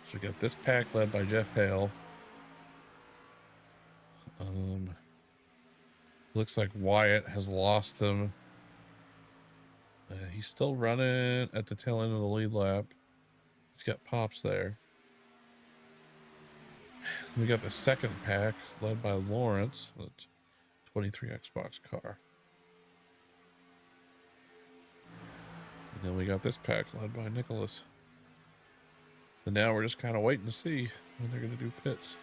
So we got this pack led by Jeff Hale. Looks like Wyatt has lost them. He's still running at the tail end of the lead lap. He's got Pops there. We got the second pack led by Lawrence, the 23 Xbox car. And then we got this pack led by Nicholas. So now we're just kind of waiting to see when they're going to do pits.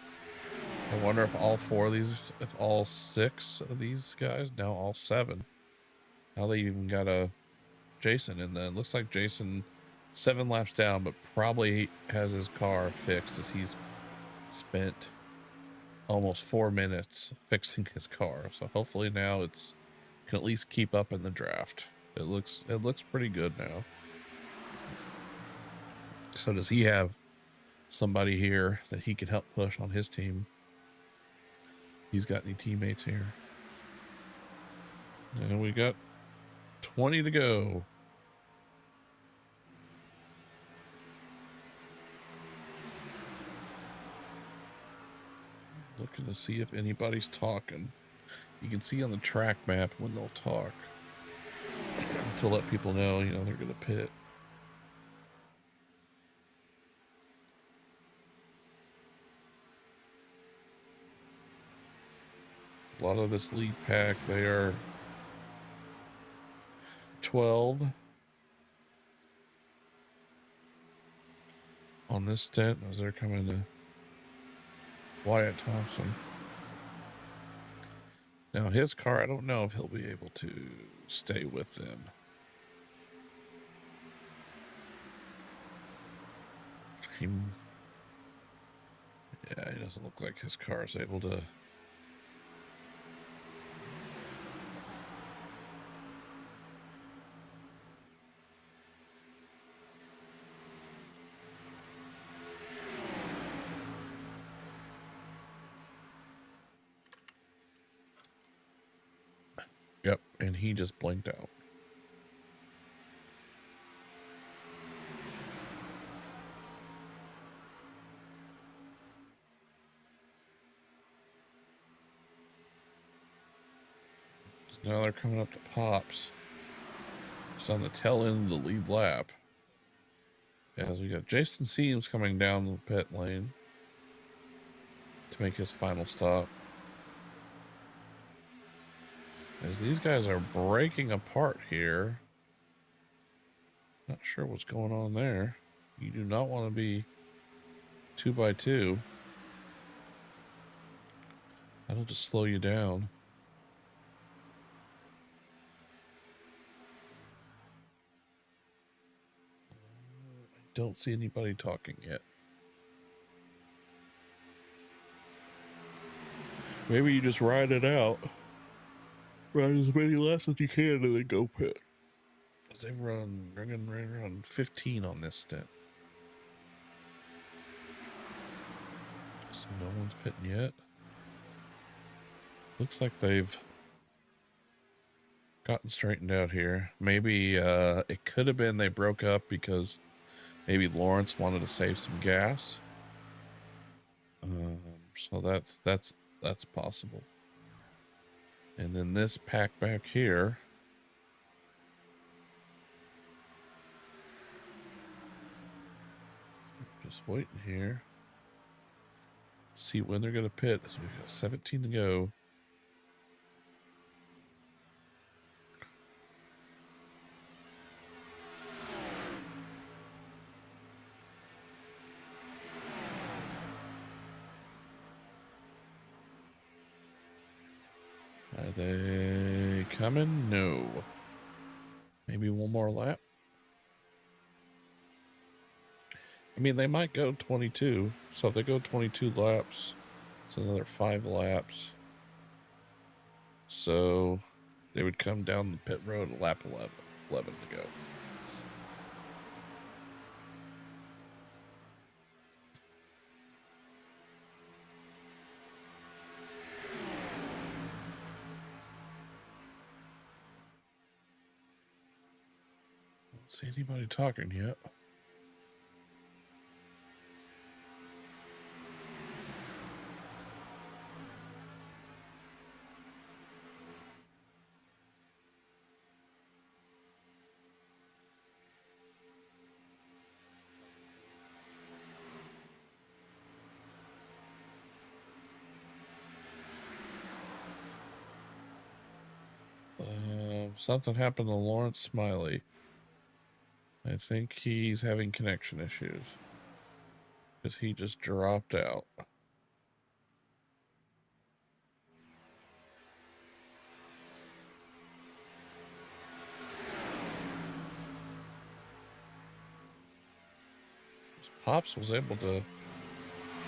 I wonder if all 4 of these, if all 6 of these guys, now all 7. Now they even got a Jason in there. Looks like Jason 7 laps down, but probably has his car fixed as he's spent almost 4 minutes fixing his car. So hopefully now it's can at least keep up in the draft. It looks pretty good now. So does he have somebody here that he can help push on his team? He's got any teammates here? And we got 20 to go. Looking to see if anybody's talking. You can see on the track map when they'll talk to let people know, you know, they're going to pit. A lot of this lead pack, they are 12 on this stint as they're coming to Wyatt Thompson. Now his car, I don't know if he'll be able to stay with them. Yeah, he doesn't look like his car is able to. Yep, and he just blinked out. So now they're coming up to Pops. It's on the tail end of the lead lap. As we got Jason Seams coming down the pit lane to make his final stop. As these guys are breaking apart here. Not sure what's going on there. You do not want to be 2 by 2. That'll just slow you down. I don't see anybody talking yet. Maybe you just ride it out. Ride as many laps as you can and then go pit. They've run right around 15 on this stint. So no one's pitting yet. Looks like they've gotten straightened out here. Maybe it could have been they broke up because maybe Lawrence wanted to save some gas. So that's possible. And then this pack back here. Just waiting here. See when they're going to pit. So we got 17 to go. Are they coming? No. Maybe one more lap. I mean, they might go 22. So if they go 22 laps, it's another 5 laps. So they would come down the pit road at lap 11 to go. Don't see anybody talking yet. Something happened to Lawrence Smiley. I think he's having connection issues because he just dropped out. Pops was able to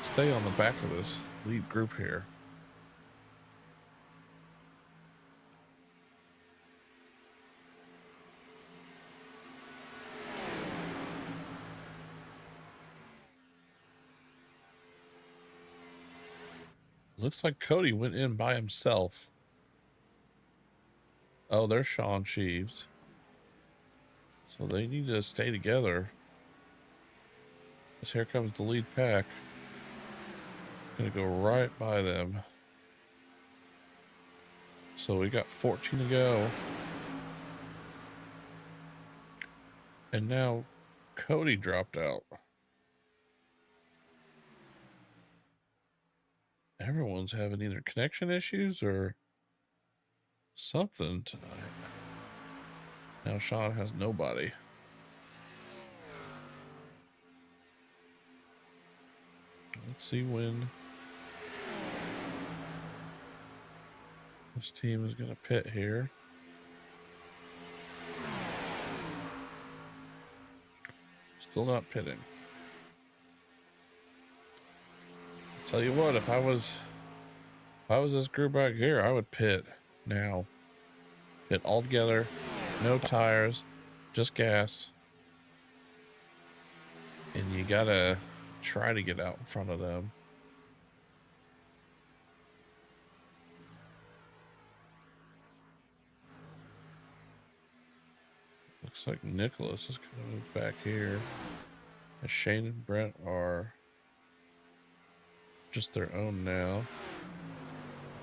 stay on the back of this lead group here. Looks like Cody went in by himself. Oh, there's Sean Sheaves. So they need to stay together. Because here comes the lead pack. Gonna go right by them. So we got 14 to go. And now Cody dropped out. Everyone's having either connection issues or something tonight. Now Sean has nobody. Let's see when this team is going to pit here. Still not pitting. Tell you what, if I was this group out here, I would pit now. Pit all together, no tires, just gas. And you gotta try to get out in front of them. Looks like Nicholas is gonna move back here. And Shane and Brent are just their own now.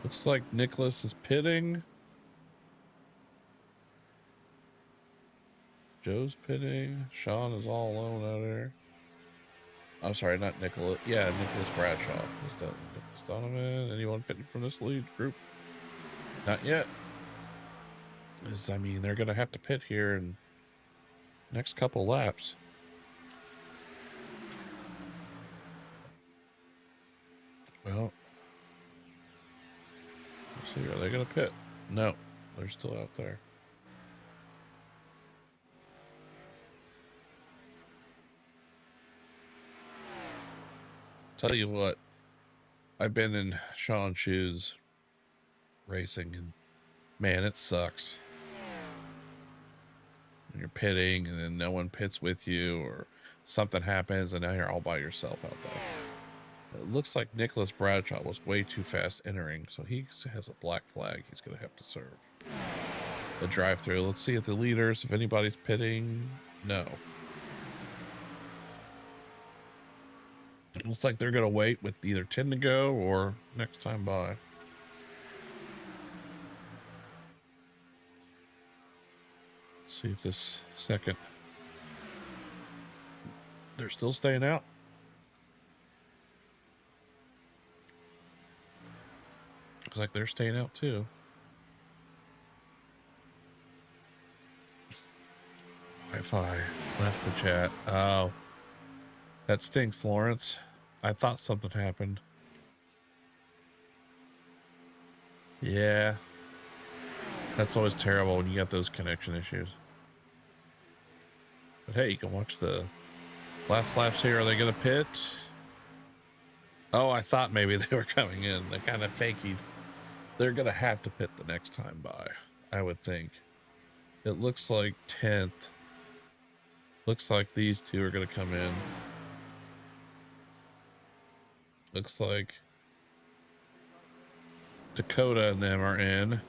Looks like Nicholas is pitting. Joe's pitting. Sean is all alone out there. I'm sorry, not Nicholas. Yeah, Nicholas Bradshaw. Is that Nicholas Donovan? Anyone pitting from this lead group? Not yet. I mean, they're going to have to pit here in next couple laps. Well, let's see. Are they going to pit? No, they're still out there. Tell you what, I've been in Sean's shoes racing, and man, it sucks when you're pitting and then no one pits with you, or something happens and now you're all by yourself out there. It looks like Nicholas Bradshaw was way too fast entering, so he has a black flag he's going to have to serve. The drive-through. Let's see if the leaders, if anybody's pitting. No. Looks like they're going to wait with either 10 to go or next time by. Let's see if this second. They're still staying out. Looks like they're staying out too. Wi-Fi left the chat. Oh, that stinks, Lawrence. I thought something happened. Yeah. That's always terrible when you got those connection issues. But hey, you can watch the Last laps here. Are they going to pit? Oh, I thought maybe they were coming in. They kind of fakey. They're going to have to pit the next time by, I would think. It looks like 10th. Looks like these two are going to come in. Looks like Dakota and them are in.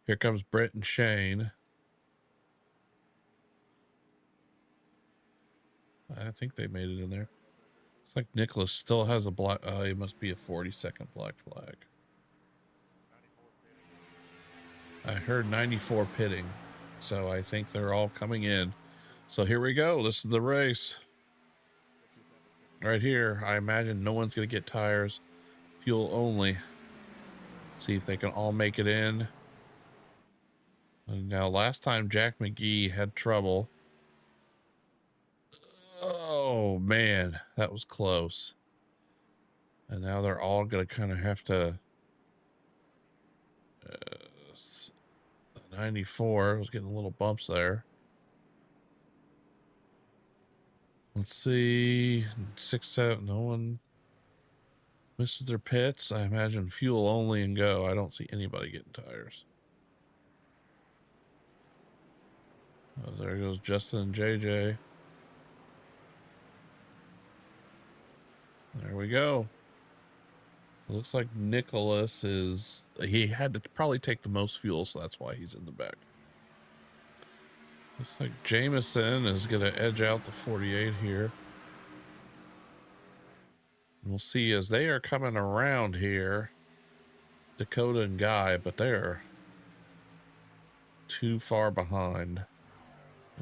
Here comes Britt and Shane. I think they made it in there. Looks like Nicholas still has a black. He must be a 40-second black flag. I heard 94 pitting, so I think they're all coming in. So here we go. This is the race. Right here, I imagine no one's going to get tires. Fuel only. See if they can all make it in. And now, last time Jack McGee had trouble. Oh, man, that was close. And now they're all going to kind of have to... 94 was getting a little bumps there. Let's see. 6, 7, no one misses their pits. I imagine fuel only and go. I don't see anybody getting tires. Oh, there goes Justin and JJ. There we go. It looks like Nicholas is... He had to probably take the most fuel, so that's why he's in the back. Looks like Jameson is going to edge out the 48 here. We'll see as they are coming around here. Dakota and Guy, but they're too far behind.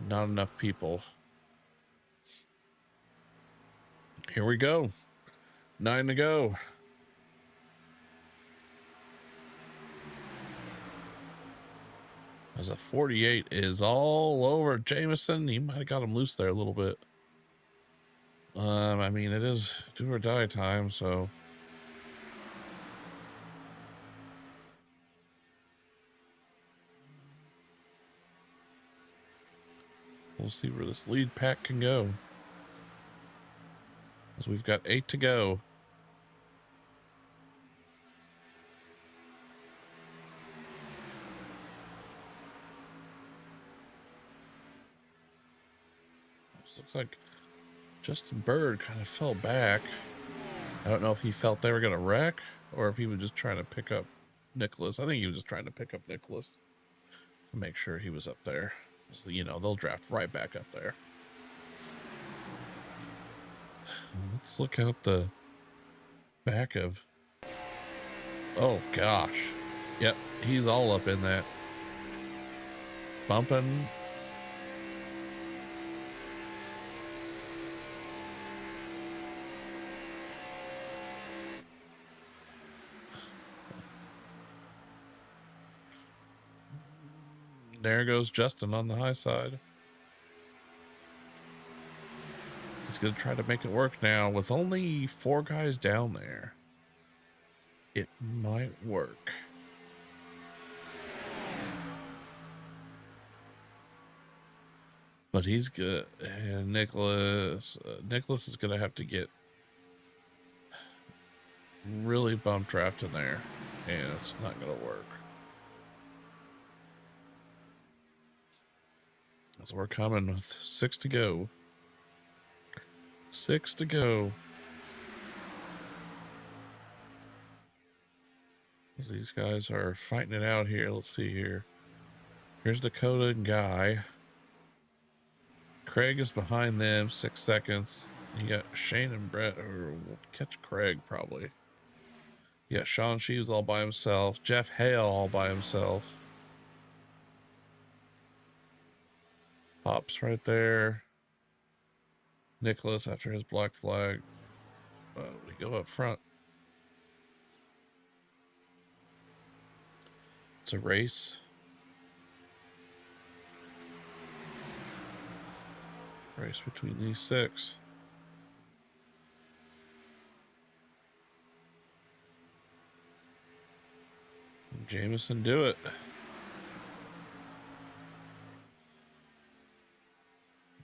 Not enough people. Here we go. 9 to go. As a 48 is all over Jameson. He might have got him loose there a little bit. I mean, it is do or die time, so. We'll see where this lead pack can go. As we've got 8 to go. This looks like Justin Bird kind of fell back. I don't know if he felt they were going to wreck or if he was just trying to pick up Nicholas. I think he was just trying to pick up Nicholas to make sure he was up there. So, you know, they'll draft right back up there. Let's look out the back of... Oh, gosh. Yep, he's all up in that. Bumping. There goes Justin on the high side. He's going to try to make it work now with only 4 guys down there. It might work. But he's good. And Nicholas is going to have to get really bump trapped in there. And it's not going to work. So we're coming with 6 to go. 6 to go. As these guys are fighting it out here. Let's see here. Here's Dakota and Guy. Craig is behind them, 6 seconds. You got Shane and Brett who will catch Craig probably. You got Sean Sheaves all by himself. Jeff Hale all by himself. Pops right there. Nicholas after his black flag. We go up front. It's a race. Race between these 6. Jameson do it.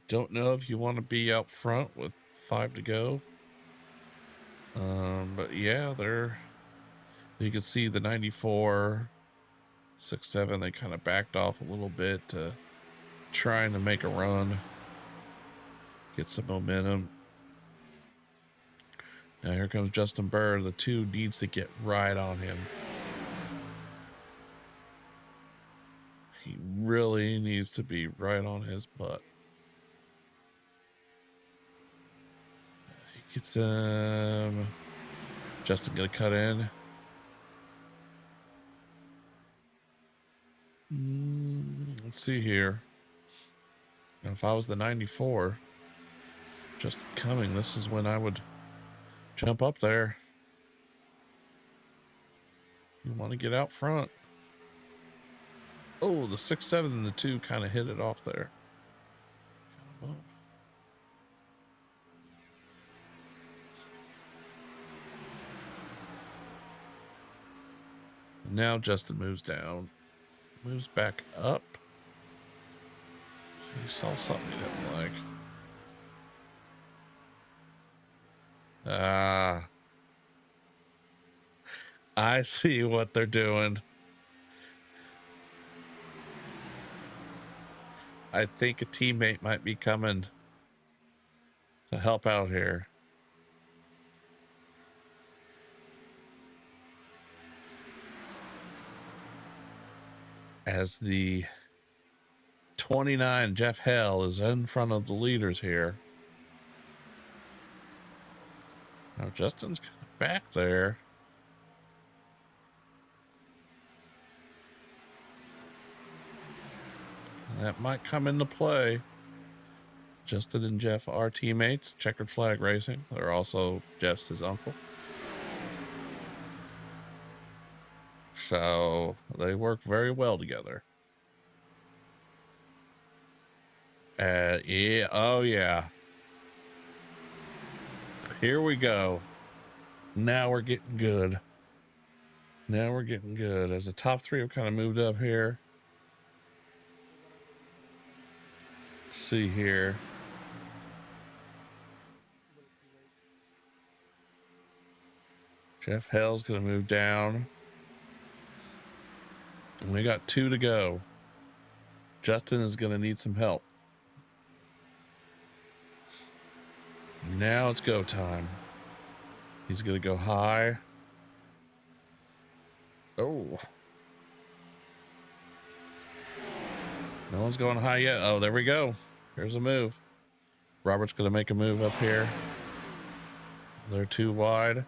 don't know if you want to be out front with 5 to go. But yeah, you can see the 94, 6, 7, they kind of backed off a little bit to trying to make a run, get some momentum. Now here comes Justin Bird. The 2 needs to get right on him. He really needs to be right on his butt. He gets Justin gonna cut in. Let's see here. Now, if I was the 94, Justin coming, this is when I would jump up there. You want to get out front. Oh, the 6, 7, and the 2 kind of hit it off there. Now Justin moves down, moves back up. He saw something he didn't like. I see what they're doing. I think a teammate might be coming to help out here. As the 29 Jeff Hell is in front of the leaders here. Now Justin's kind of back there. That might come into play. Justin and Jeff are teammates. Checkered Flag Racing. They're also Jeff's his uncle. So they work very well together. Yeah, oh yeah. Here we go. Now we're getting good. Now we're getting good. As the top 3 have kind of moved up here. Let's see here. Jeff Hell's going to move down. And we got 2 to go. Justin is going to need some help. Now it's go time. He's going to go high. Oh. No one's going high yet. Oh, there we go. Here's a move. Robert's going to make a move up here. They're too wide.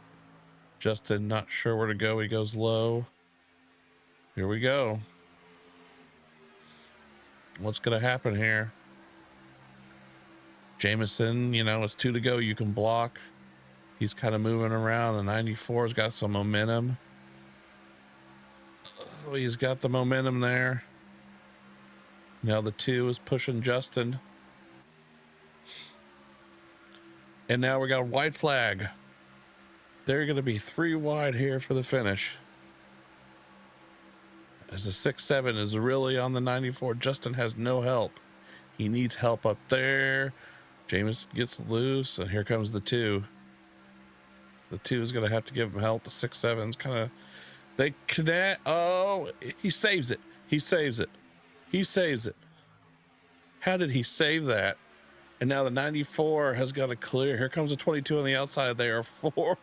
Justin not sure where to go. He goes low. Here we go. What's going to happen here? Jameson, you know, it's 2 to go. You can block. He's kind of moving around. The 94's got some momentum. Oh, he's got the momentum there. Now the 2 is pushing Justin. And now we got a white flag. They're going to be 3 wide here for the finish. As the 6, 7 is really on the 94. Justin has no help. He needs help up there. James gets loose, and here comes the 2. The 2 is going to have to give him help. The 6, 7's kind of... They connect. Oh, he saves it. He saves it. He saves it. How did he save that? And now the 94 has got a clear. Here comes the 22 on the outside. They are 4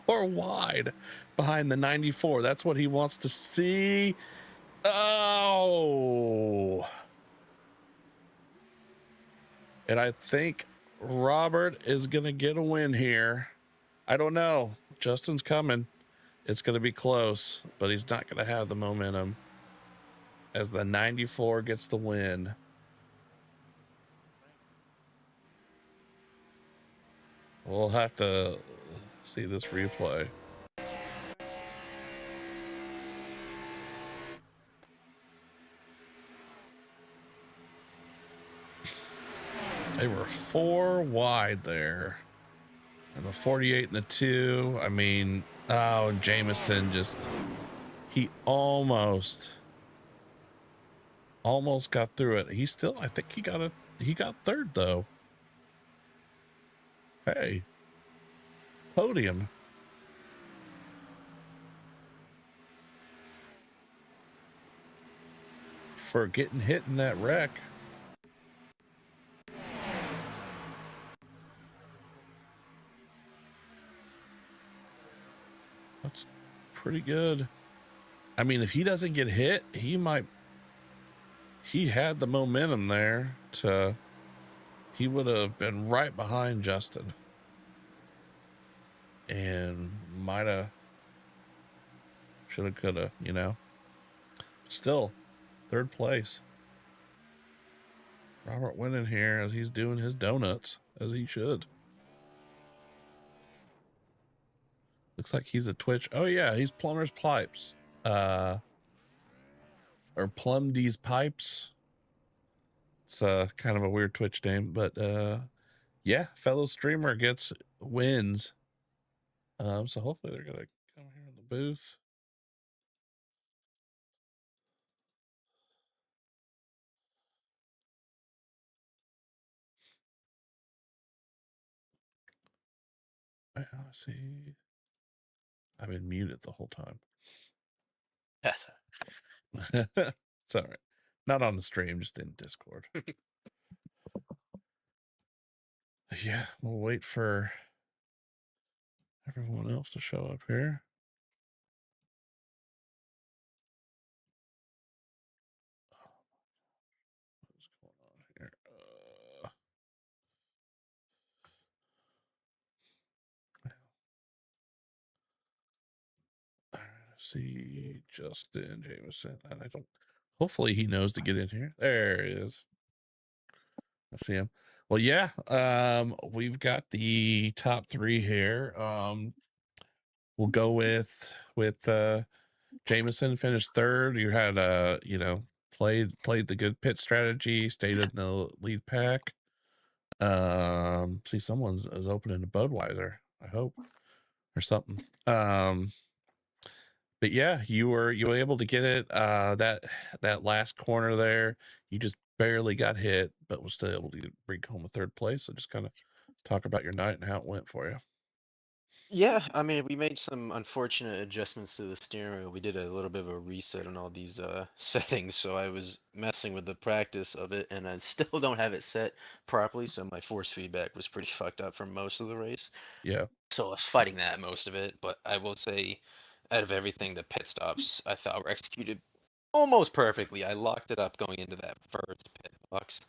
wide behind the 94. That's what he wants to see. Oh. And I think Robert is going to get a win here. I don't know. Justin's coming. It's going to be close, but he's not going to have the momentum as the 94 gets the win. We'll have to see this replay. They were 4 wide there. And the 48 and the 2, I mean, oh, Jameson just, he almost got through it. He still, I think he got a he got third though. Hey, podium. For getting hit in that wreck. That's pretty good. I mean, if he doesn't get hit, he had the momentum there he would have been right behind Justin. And shoulda, coulda, Still, third place. Robert went in here as he's doing his donuts, as he should. Looks like he's a Twitch. Oh yeah, he's Plumber's Pipes. Or Plumdy's Pipes. It's kind of a weird Twitch name, but yeah, fellow streamer wins. So hopefully they're gonna come here in the booth. Let's see. I've been muted the whole time. Yes. It's all right. Not on the stream, just in Discord. Yeah, we'll wait for everyone else to show up here. What's going on here? All right, see Justin Jameson, and I don't. Hopefully, he knows to get in here. There he is. I see him. Well, yeah. We've got the top three here. We'll go with Jameson finished third. You had played the good pit strategy, stayed in the lead pack. See, someone's is opening a Budweiser, I hope, or something. But yeah, you were able to get it. That last corner there, you just barely got hit, but was still able to bring home a third place. So just kind of talk about your night and how it went for you. Yeah, I mean, we made some unfortunate adjustments to the steering wheel. We did a little bit of a reset on all these settings, so I was messing with the practice of it, and I still don't have it set properly, so my force feedback was pretty fucked up for most of the race. Yeah. So I was fighting that most of it, but I will say, out of everything, the pit stops I thought were executed almost perfectly. I locked it up going into that first pit box,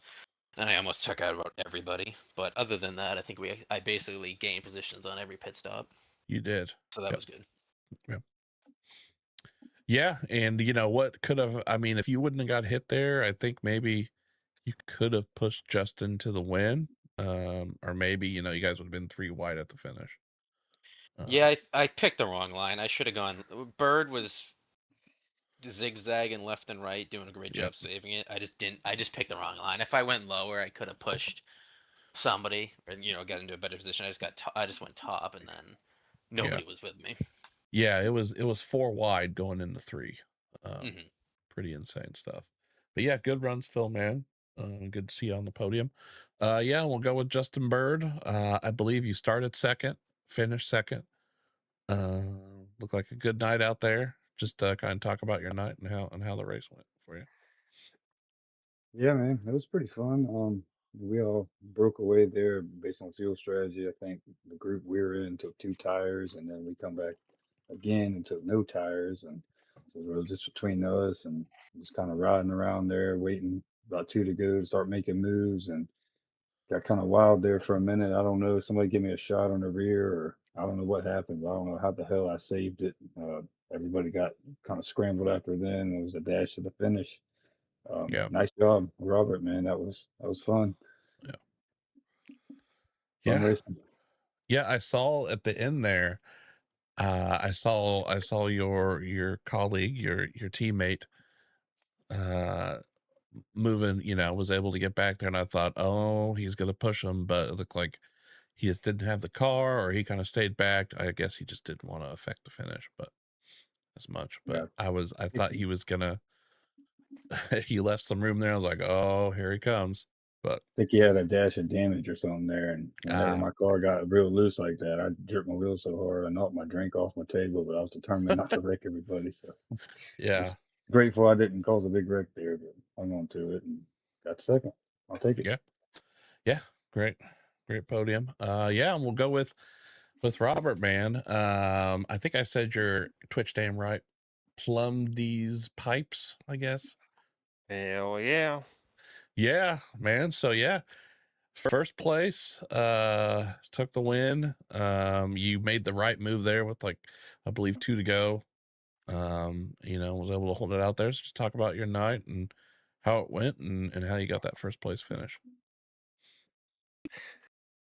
and I almost took out about everybody. But other than that, I think I basically gained positions on every pit stop. You did. So that was good. Yep. Yeah, and what could have, I mean, if you wouldn't have got hit there, I think maybe you could have pushed Justin to the win. Or maybe, you guys would have been 3 wide at the finish. Yeah, I picked the wrong line. I should have gone. Bird was zigzagging left and right, doing a great job saving it. I just didn't. I just picked the wrong line. If I went lower, I could have pushed somebody and got into a better position. I just went top, and then nobody was with me. Yeah, it was 4 wide going into 3. Mm-hmm. Pretty insane stuff. But yeah, good run still, man. Good to see you on the podium. Yeah, we'll go with Justin Bird. I believe you started second, finished second. Looked like a good night out there. Just kind of talk about your night and how the race went for you. Yeah, man, it was pretty fun. We all broke away there based on fuel strategy. I think the group we were in took 2 tires, and then we come back again and took no tires, and so it was just between us and just kind of riding around there, waiting about 2 to go to start making moves, and got kind of wild there for a minute. I don't know, somebody gave me a shot on the rear, or I don't know what happened, but I don't know how the hell I saved it. Everybody got kind of scrambled after then. It was a dash to the finish. Nice job, Robert, man. That was fun. Fun racing. Yeah, I saw at the end there, I saw your colleague, your teammate moving, was able to get back there, and I thought, oh, he's gonna push him, but it looked like he just didn't have the car, or he kind of stayed back. I guess he just didn't want to affect the finish, but as much. But I thought he was gonna he left some room there. I was like, oh, here he comes. But I think he had a dash of damage or something there, and whenever my car got real loose like that, I jerked my wheel so hard I knocked my drink off my table, but I was determined not to wreck everybody. So yeah, just grateful I didn't cause a big wreck there, but hung on to it and got second. I'll take it. yeah, great podium. Yeah, and we'll go with Robert, man. I think I said your Twitch name right. Plum these pipes, I guess. Hell yeah. Yeah, man. So yeah, first place, took the win. You made the right move there with like, I believe 2 to go. Was able to hold it out there. So just talk about your night and how it went and how you got that first place finish.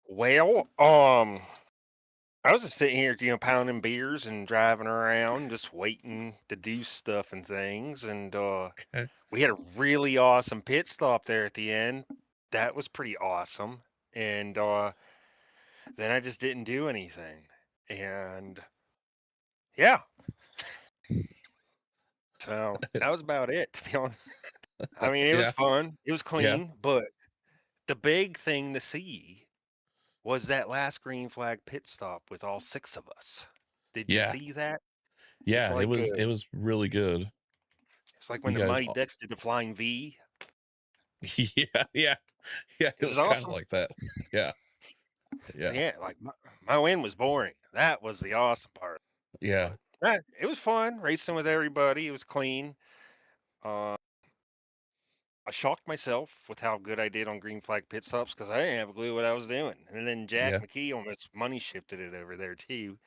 Well, I was just sitting here, pounding beers and driving around, just waiting to do stuff and things. And Okay. we had a really awesome pit stop there at the end. That was pretty awesome. And then I just didn't do anything. And yeah, so that was about it, to be honest. I mean, it was Yeah. fun. It was Yeah. clean, but the big thing to see was that last green flag pit stop with all 6 of us. Did you Yeah. see that? Yeah. It's like It was really good. it's like You when the guys, Mighty Ducks did the flying V. yeah. It It was was kind of awesome. like that. Yeah. So Yeah. yeah, like my win was boring. That was the awesome part. Yeah. But it was fun racing with everybody. It was clean. Uh, I shocked myself with how good I did on green flag pit stops because I didn't have a clue what I was doing. And then Jack Yeah. McKee almost money shifted it over there too.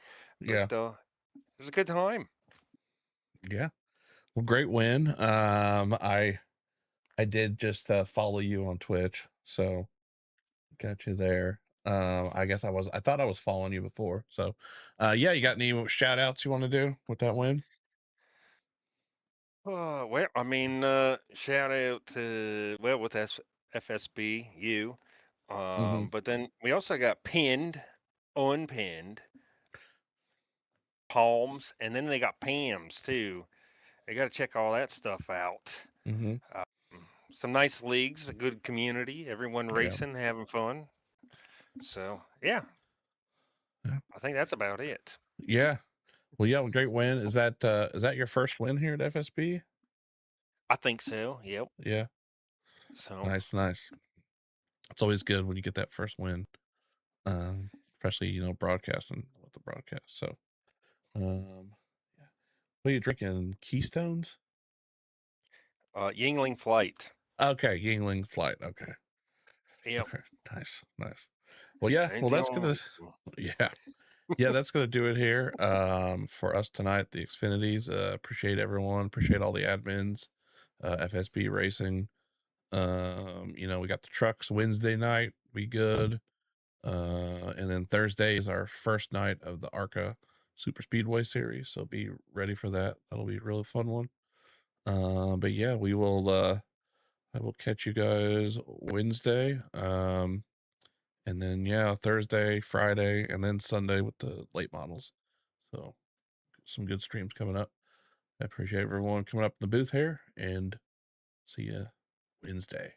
But Yeah. it was a good time. Yeah. Well, great win. I did just follow you on Twitch, so got you there. I guess I thought I was following you before. So yeah, you got any shout outs you want to do with that win? Well, I mean, shout out to with FSB you. Mm-hmm. But then we also got pinned, unpinned, palms, and then they got Pams too. I got to check all that stuff out. Mm-hmm. Some nice leagues, a good community, everyone Yeah. racing, having fun. So yeah, Yeah. I think that's about it. Yeah. Well, yeah, great win. Is that your first win here at FSB? I think so. Yep. Yeah. So Nice. It's always good when you get that first win. Especially, broadcasting with the broadcast. So yeah. What are you drinking? Keystones? Yingling Flight. Okay, Yingling Flight. Okay. Yep. Okay. Nice. Well, yeah. Ain't Well, the that's only gonna. Yeah. Yeah, that's gonna do it here. For us tonight, the Xfinities. Appreciate everyone. Appreciate all the admins. FSB Racing. We got the trucks Wednesday night. We good. And then Thursday is our first night of the ARCA Super Speedway Series. So be ready for that. That'll be a really fun one. But yeah, we will. I will catch you guys Wednesday. And then yeah, Thursday, Friday, and then Sunday with the late models. So some good streams coming up. I appreciate everyone coming up in the booth here, and see you Wednesday.